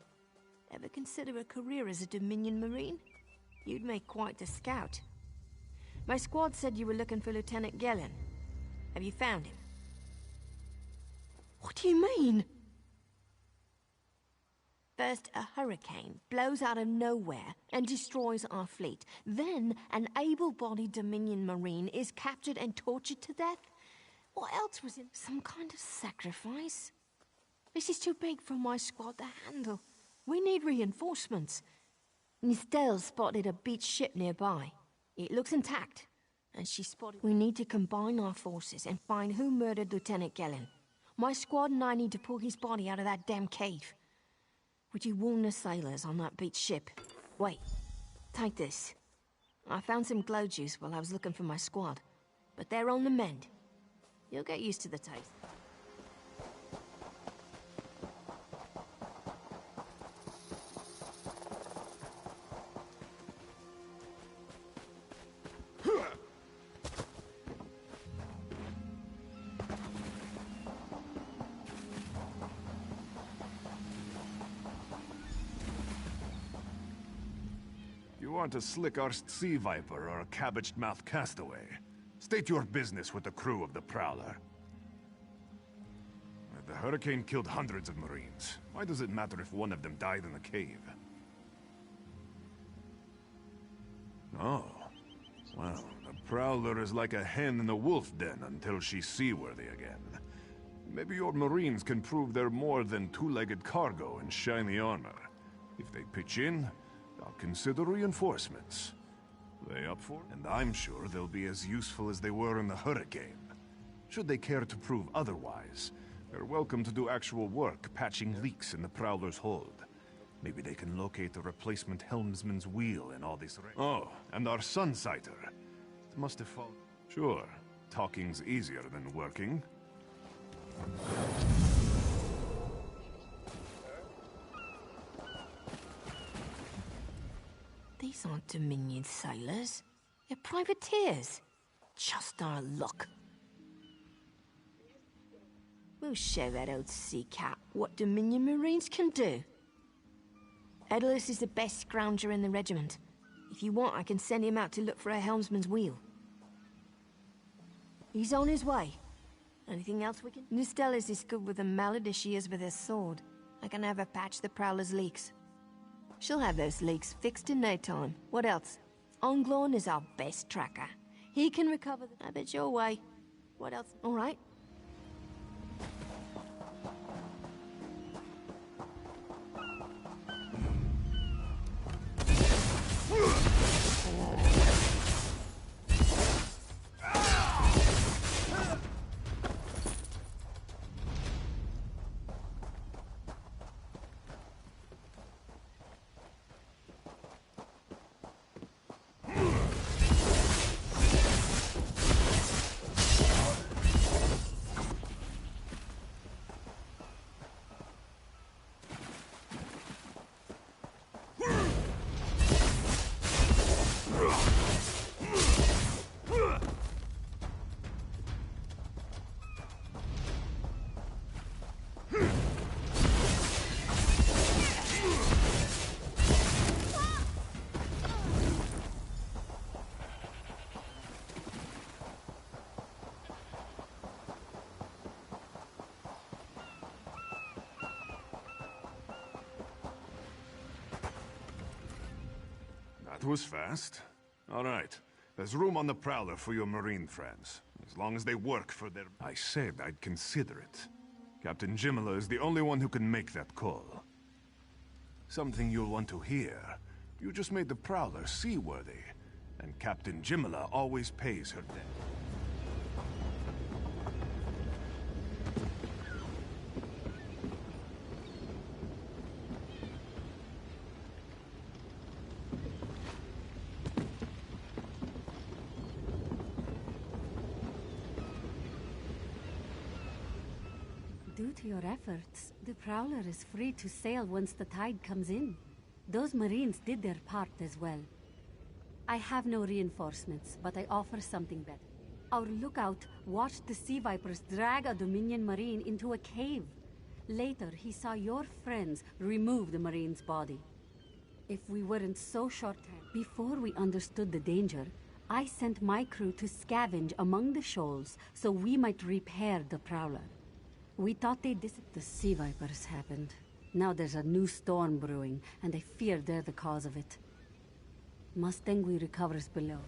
Ever consider a career as a Dominion Marine? You'd make quite a scout. My squad said you were looking for Lieutenant Gellin. Have you found him? What do you mean? First, a hurricane blows out of nowhere and destroys our fleet. Then, an able-bodied Dominion Marine is captured and tortured to death? What else was in some kind of sacrifice? This is too big for my squad to handle. We need reinforcements. Nistel spotted a beached ship nearby. It looks intact, and she spotted... We need to combine our forces and find who murdered Lieutenant Gellin. My squad and I need to pull his body out of that damn cave. Would you warn the sailors on that beached ship? Wait, take this. I found some glow juice while I was looking for my squad, but they're on the mend. You'll get used to the taste. You want a slick-arsed sea viper or a cabbage-mouthed castaway? State your business with the crew of the Prowler. The hurricane killed hundreds of Marines. Why does it matter if one of them died in the cave? Oh. Well, the Prowler is like a hen in a wolf den until she's seaworthy again. Maybe your Marines can prove they're more than two-legged cargo in shiny armor. If they pitch in, I'll consider reinforcements. They up for it? And I'm sure they'll be as useful as they were in the hurricane. Should they care to prove otherwise, they're welcome to do actual work patching leaks in the Prowler's hold. Maybe they can locate a replacement helmsman's wheel in all this rain. Oh, and our sunsighter. It must have fallen. Sure, talking's easier than working. These aren't Dominion sailors. They're privateers. Just our luck. We'll show that old sea cat what Dominion Marines can do. Edalus is the best scrounger in the regiment. If you want, I can send him out to look for a helmsman's wheel. He's on his way. Anything else we can... Nistella's is good with a mallet as she is with her sword. I can have her patch the Prowler's leaks. She'll have those leaks fixed in no time. What else? Onglorn is our best tracker. He can recover the... I bet your way. What else? All right. That was fast. All right. There's room on the Prowler for your Marine friends. As long as they work for their... I said I'd consider it. Captain Jimala is the only one who can make that call. Something you'll want to hear. You just made the Prowler seaworthy. And Captain Jimala always pays her debt. Due to your efforts, the Prowler is free to sail once the tide comes in. Those Marines did their part as well. I have no reinforcements, but I offer something better. Our lookout watched the Sea Vipers drag a Dominion Marine into a cave. Later, he saw your friends remove the Marine's body. If we weren't so short-handed, before we understood the danger, I sent my crew to scavenge among the shoals so we might repair the Prowler. We thought they'd the Sea Vipers happened. Now there's a new storm brewing, and I fear they're the cause of it. Mustangui recovers below.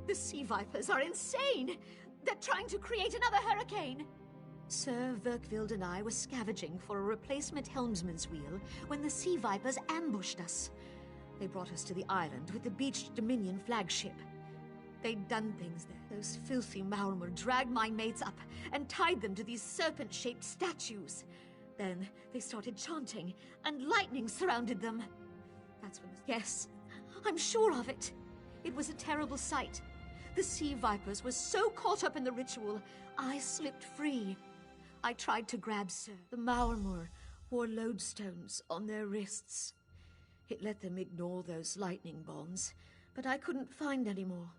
The sea vipers are insane! They're trying to create another hurricane! Sir Verkvild and I were scavenging for a replacement helmsman's wheel when the sea vipers ambushed us. They brought us to the island with the beached Dominion flagship. They'd done things there. Those filthy Maormer dragged my mates up and tied them to these serpent-shaped statues. Then they started chanting, and lightning surrounded them. That's when... Yes, I'm sure of it. It was a terrible sight. The sea vipers were so caught up in the ritual, I slipped free. I tried to grab Sir. The Maormer wore lodestones on their wrists. It let them ignore those lightning bombs, but I couldn't find any more.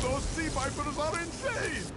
Those sea vipers are insane!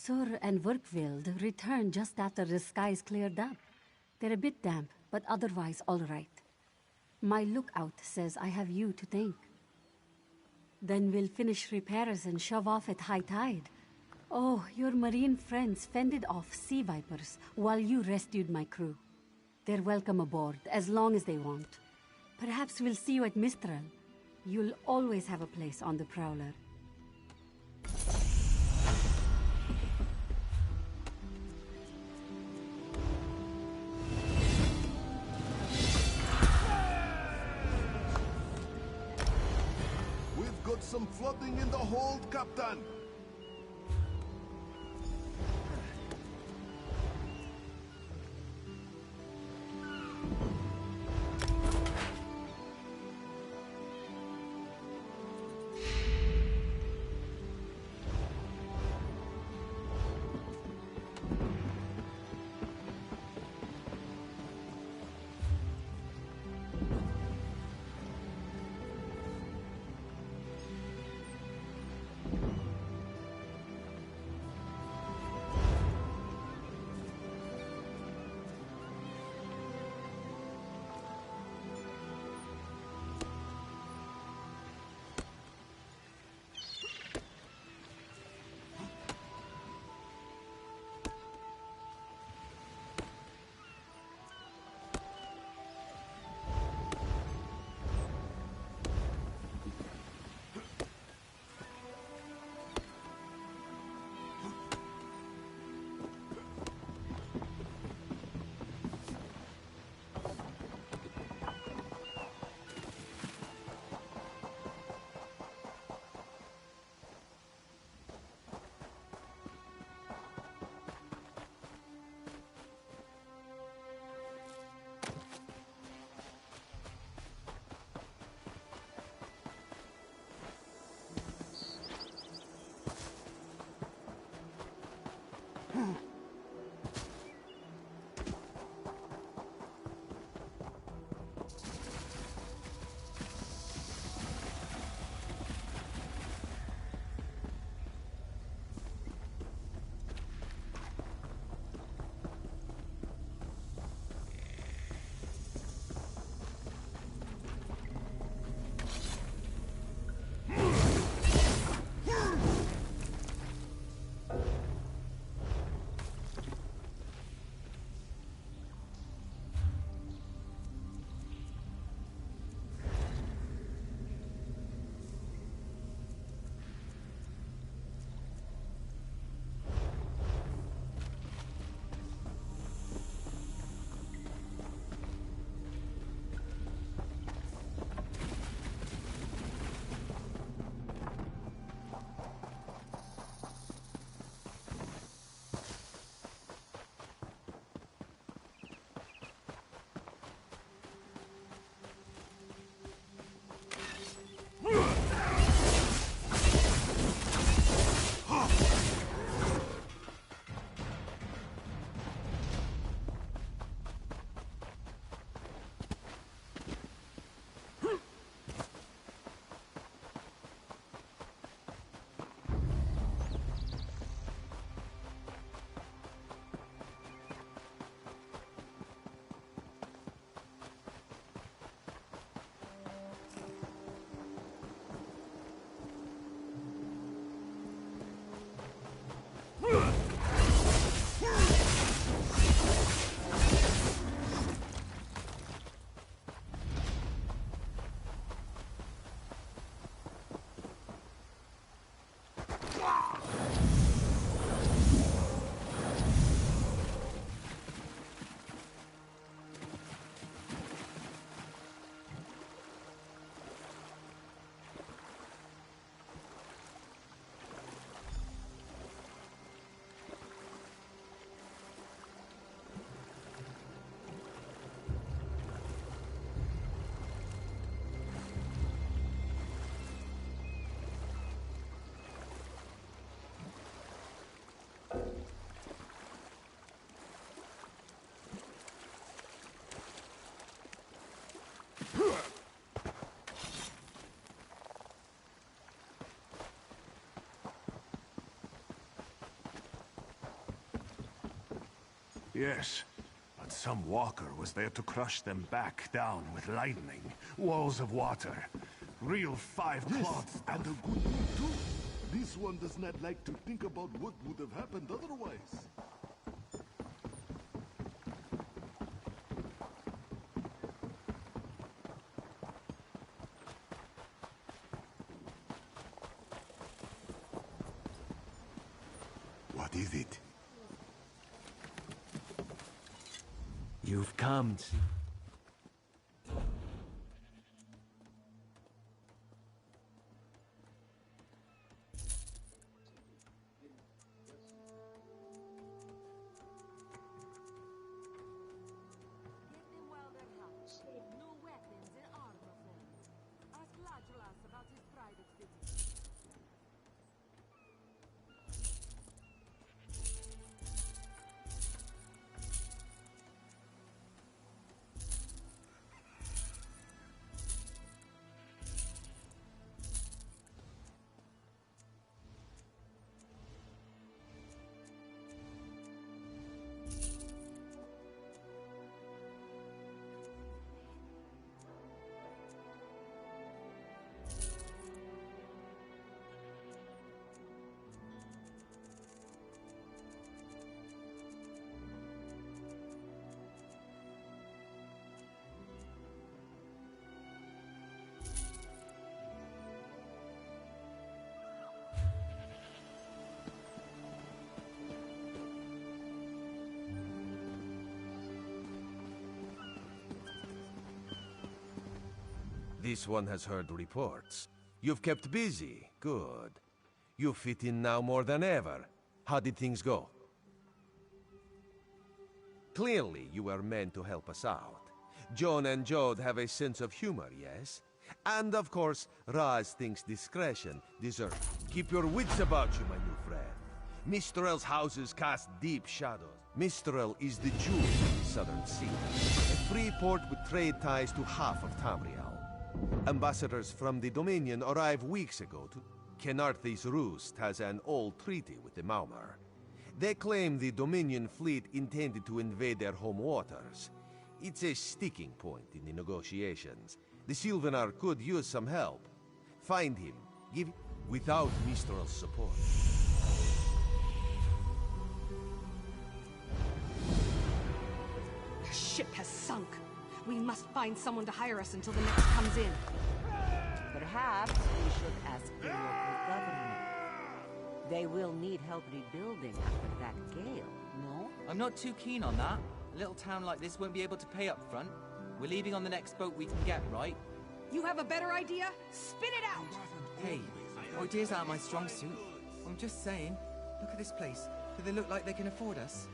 Sur and Werkveld returned just after the skies cleared up. They're a bit damp, but otherwise all right. My lookout says I have you to thank. Then we'll finish repairs and shove off at high tide. Oh, your marine friends fended off sea vipers while you rescued my crew. They're welcome aboard, as long as they want. Perhaps we'll see you at Mistral. You'll always have a place on the Prowler. We've got some flooding in the hold, Captain! Yes, but some walker was there to crush them back down with lightning, walls of water, real five-cloth stuff. And a good thing too. This one does not like to think about what would have happened otherwise. What is it? You've come. This one has heard reports. You've kept busy. Good. You fit in now more than ever. How did things go? Clearly, you were meant to help us out. John and Jode have a sense of humor, yes? And of course, Raz thinks discretion deserves. Keep your wits about you, my new friend. Mistral's houses cast deep shadows. Mistral is the jewel of the southern sea. A free port with trade ties to half of Tamriel. Ambassadors from the Dominion arrived weeks ago to... Kenarthi's Roost has an old treaty with the Maumar. They claim the Dominion fleet intended to invade their home waters. It's a sticking point in the negotiations. The Sylvanar could use some help. Find him. Give... Without Mistral's support. The ship has sunk. We must find someone to hire us until the next comes in. Perhaps we should ask the local government. They will need help rebuilding after that gale, no? I'm not too keen on that. A little town like this won't be able to pay up front. We're leaving on the next boat we can get, right? You have a better idea? Spit it out! Hey, ideas aren't my strong suit. I'm just saying, look at this place. Do they look like they can afford us?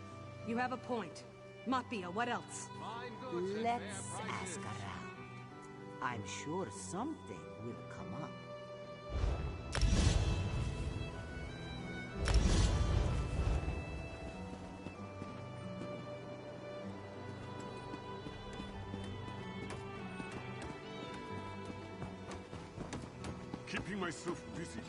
You have a point. Matbia, what else? Let's ask around. I'm sure something will come up. Keeping myself busy.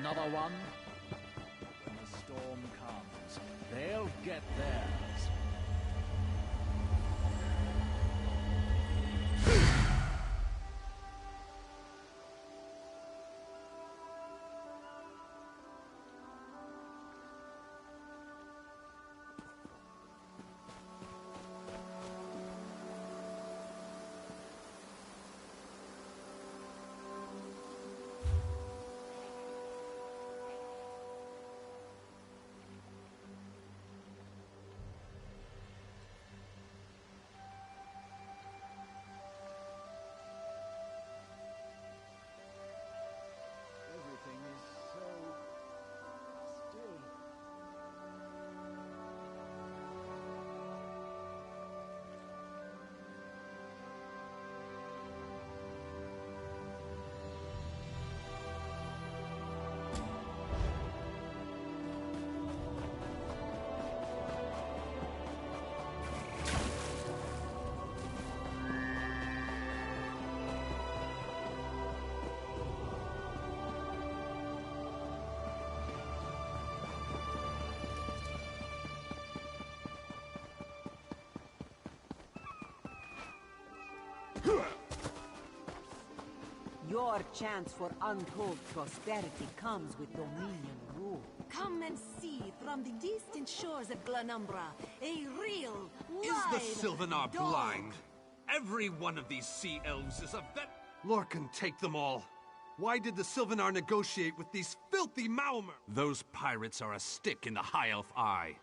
Another one? When the storm comes, they'll get theirs. Your chance for untold prosperity comes with Dominion rule. Come and see from the distant shores of Glanumbra a real, Is the Sylvanar blind? Every one of these sea elves is a Lorcan, take them all. Why did the Sylvanar negotiate with these filthy Maomer? Those pirates are a stick in the High Elf eye.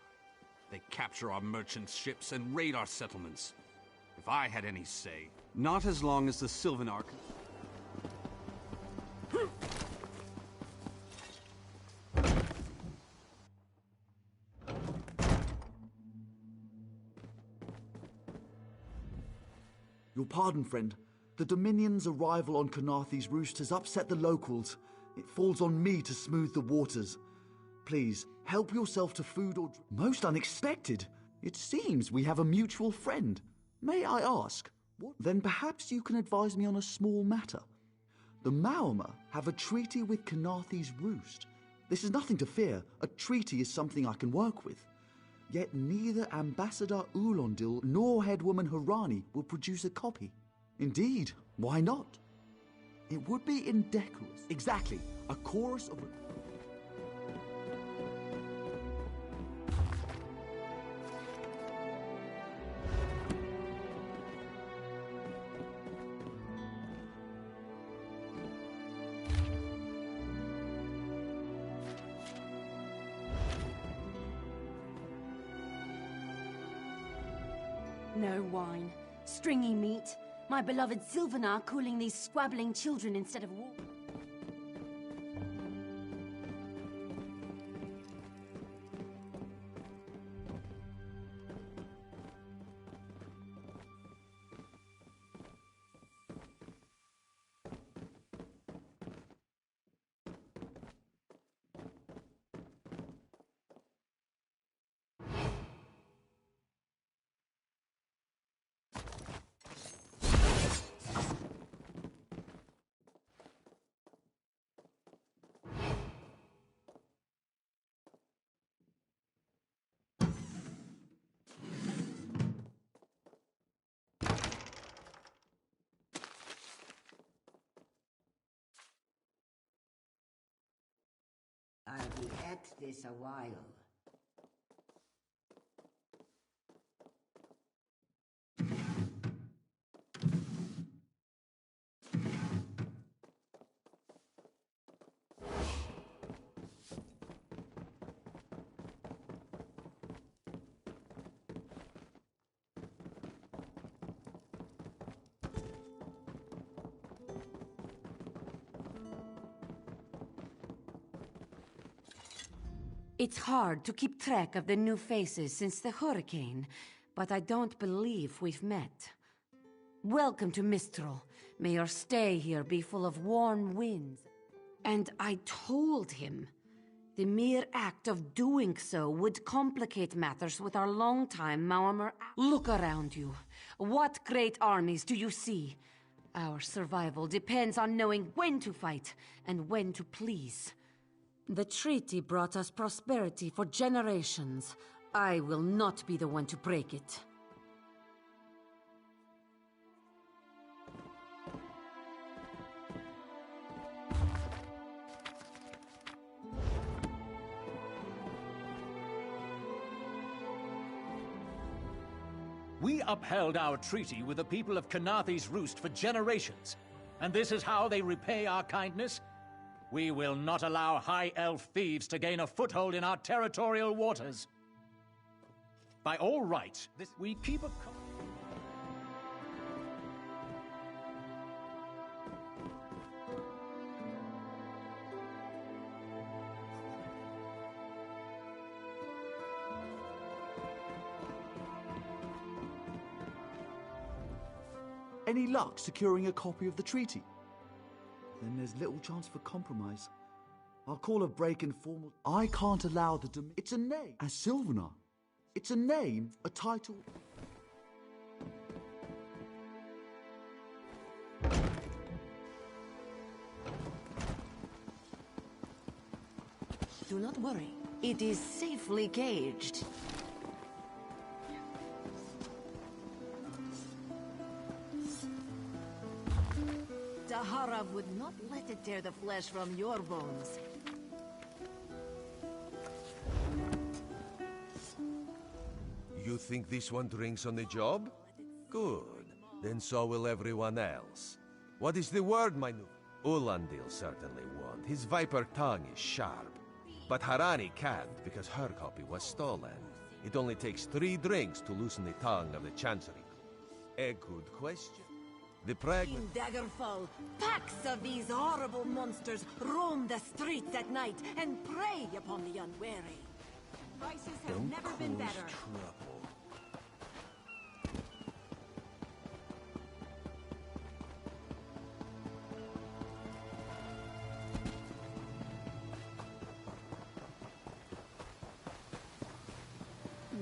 They capture our merchants' ships and raid our settlements. If I had any say... Not as long as the Sylvanar... Your pardon, friend. The Dominion's arrival on Canarthi's roost has upset the locals. It falls on me to smooth the waters. Please, help yourself to food or drink. Most unexpected. It seems we have a mutual friend. May I ask? What? Then perhaps you can advise me on a small matter. The Maomer have a treaty with Canarthi's roost. This is nothing to fear. A treaty is something I can work with. Yet neither Ambassador Ulondil nor Headwoman Harani will produce a copy. Indeed, why not? It would be indecorous. Exactly. A chorus of... No wine, stringy meat, my beloved Sylvanar cooling these squabbling children instead of war. I'll be at this a while. It's hard to keep track of the new faces since the hurricane, but I don't believe we've met. Welcome to Mistral. May your stay here be full of warm winds. And I told him the mere act of doing so would complicate matters with our longtime Maomer. Look around you. What great armies do you see? Our survival depends on knowing when to fight and when to please. The treaty brought us prosperity for generations. I will not be the one to break it. We upheld our treaty with the people of Canarthi's Roost for generations, and this is how they repay our kindness? We will not allow High Elf thieves to gain a foothold in our territorial waters. By all rights, we keep a... Any luck securing a copy of the treaty? Then there's little chance for compromise. I'll call a break informal. I can't allow the It's a name. As Sylvanar. It's a name, a title. Do not worry. It is safely caged. Harav would not let it tear the flesh from your bones. You think this one drinks on the job? Good. Then so will everyone else. What is the word, my new... Ulandil certainly won't. His viper tongue is sharp. But Harani can't, because her copy was stolen. It only takes 3 drinks to loosen the tongue of the Chancery. A good question. The In Daggerfall, packs of these horrible monsters roam the streets at night and prey upon the unwary. Prices have never been better.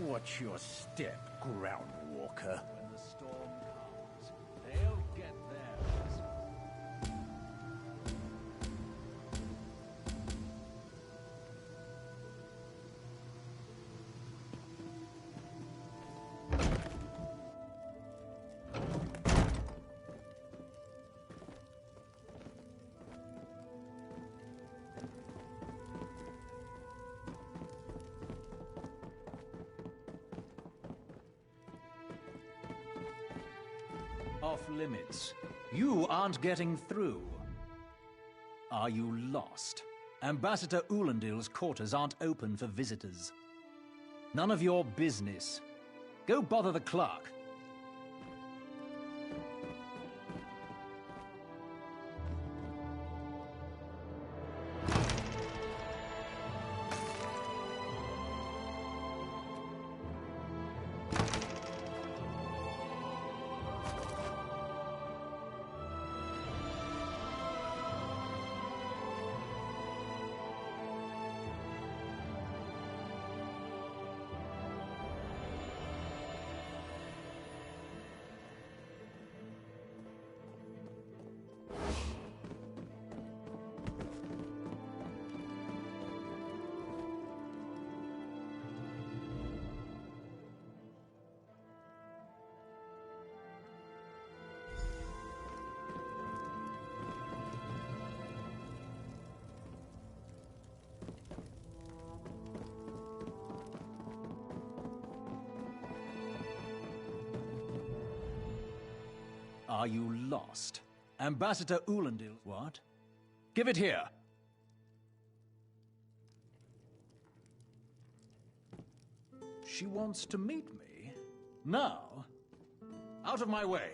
Watch your step, ground walker. When the storm comes, they'll get theirs. Off limits. You aren't getting through. Are you lost? Ambassador Ulandil's quarters aren't open for visitors. None of your business. Go bother the clerk. Are you lost? Ambassador Ulandil... What? Give it here! She wants to meet me? Now? Out of my way!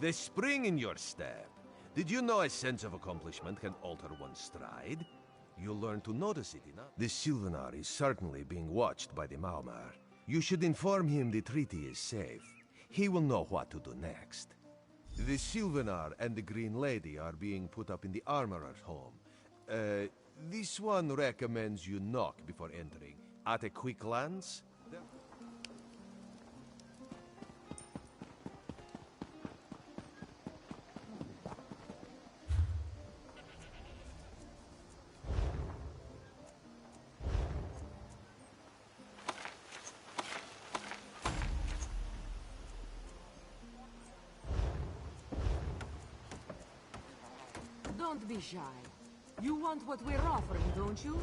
The spring in your step. Did you know a sense of accomplishment can alter one's stride? You'll learn to notice it enough. The Sylvanar is certainly being watched by the Maumar. You should inform him the treaty is safe. He will know what to do next. The Sylvanar and the Green Lady are being put up in the Armorer's home. This one recommends you knock before entering. At a quick glance... Don't be shy. You want what we're offering, don't you?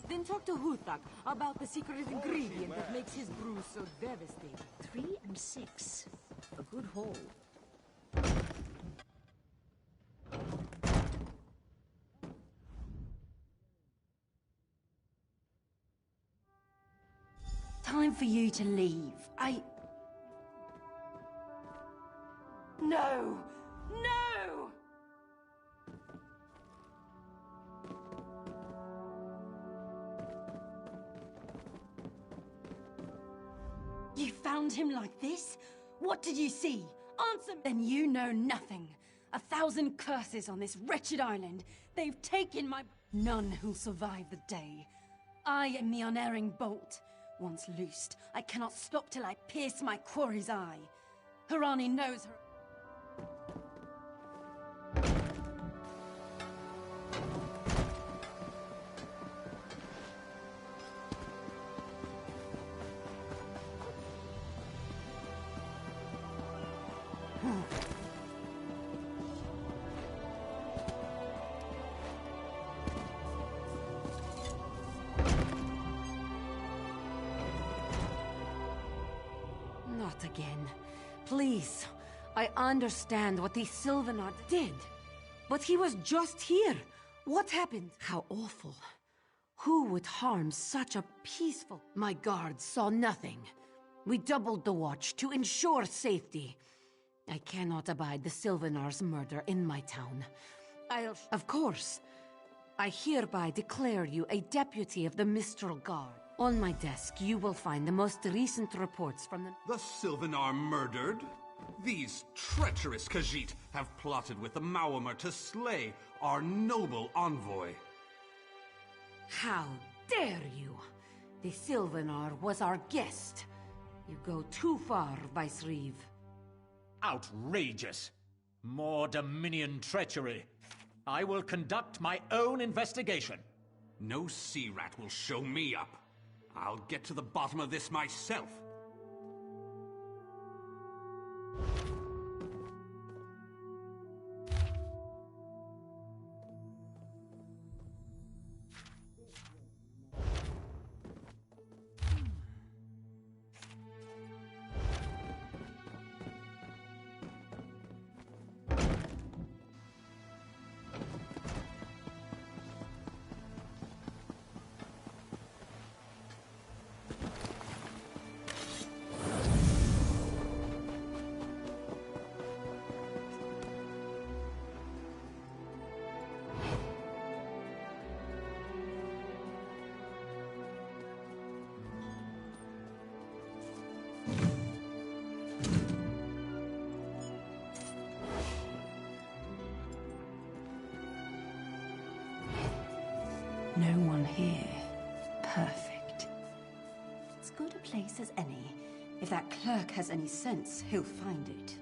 Then talk to Huthak about the secret ingredient that makes his brew so devastating. 3 and 6. A good haul. Time for you to leave. No! No! You found him like this? What did you see? Answer me! Then you know nothing. 1,000 curses on this wretched island. They've taken my... None who'll survive the day. I am the unerring bolt. Once loosed, I cannot stop till I pierce my quarry's eye. Harani knows her... Not again. Please. I understand what the Sylvanar did. But he was just here. What happened? How awful. Who would harm such a peaceful... My guards saw nothing. We doubled the watch to ensure safety. I cannot abide the Sylvanar's murder in my town. Of course. I hereby declare you a deputy of the Mistral Guard. On my desk, you will find the most recent reports from the... The Sylvanar murdered? These treacherous Khajiit have plotted with the Maormer to slay our noble envoy. How dare you! The Sylvanar was our guest. You go too far, Vice-Reeve. Outrageous! More Dominion treachery. I will conduct my own investigation. No sea rat will show me up. I'll get to the bottom of this myself. No one here. Perfect. As good a place as any. If that clerk has any sense, he'll find it.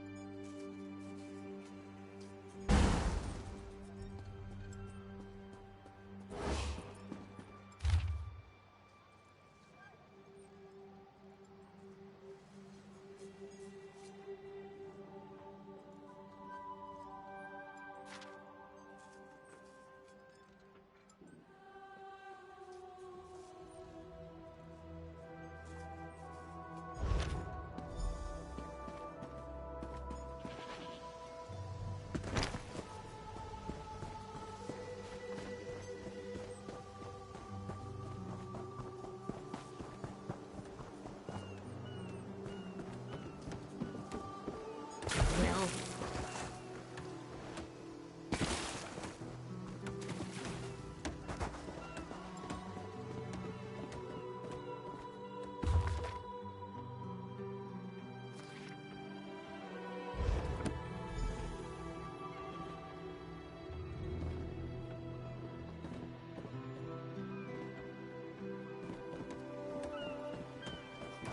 Well...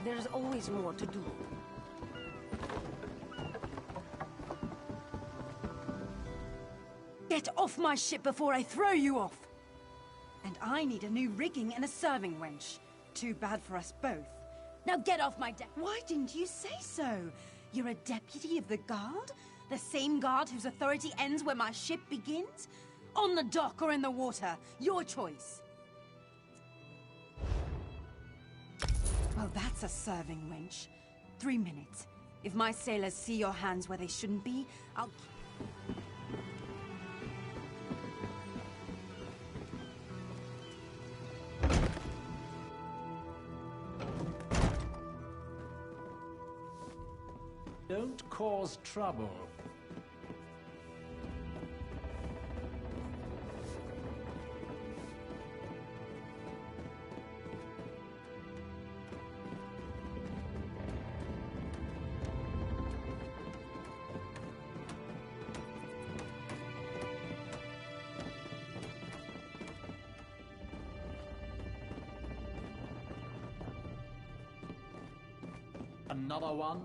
There's always more to do. Get off my ship before I throw you off! And I need a new rigging and a serving wench. Too bad for us both. Now get off my deck! Why didn't you say so? You're a deputy of the guard? The same guard whose authority ends where my ship begins? On the dock or in the water. Your choice. Well, that's a serving wench. 3 minutes. If my sailors see your hands where they shouldn't be, I'll... Don't cause trouble. Another one?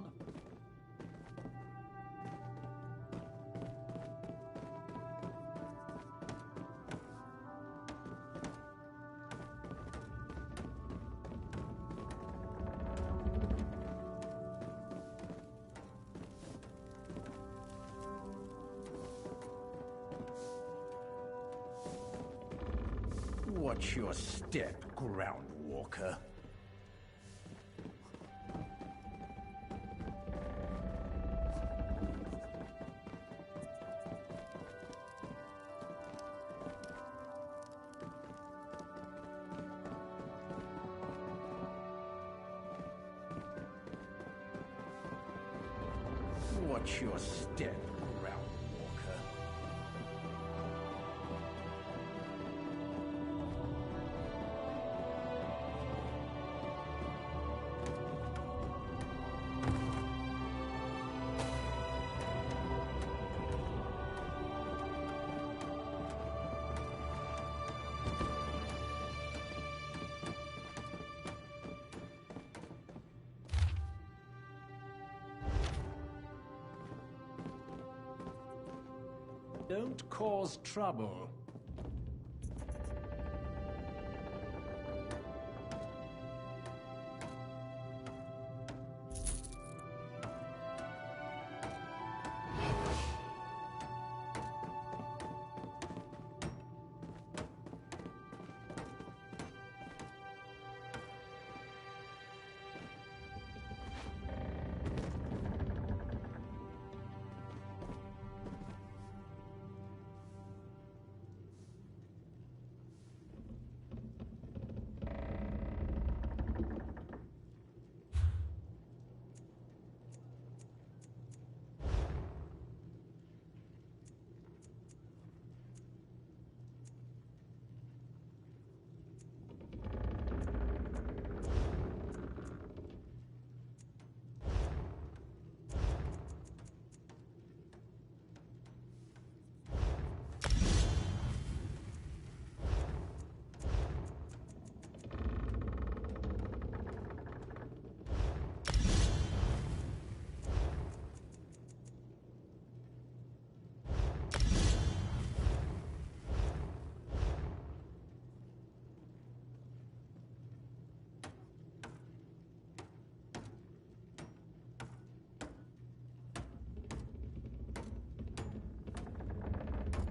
Watch your step, ground walker. Watch your step, ground walker. Don't cause trouble.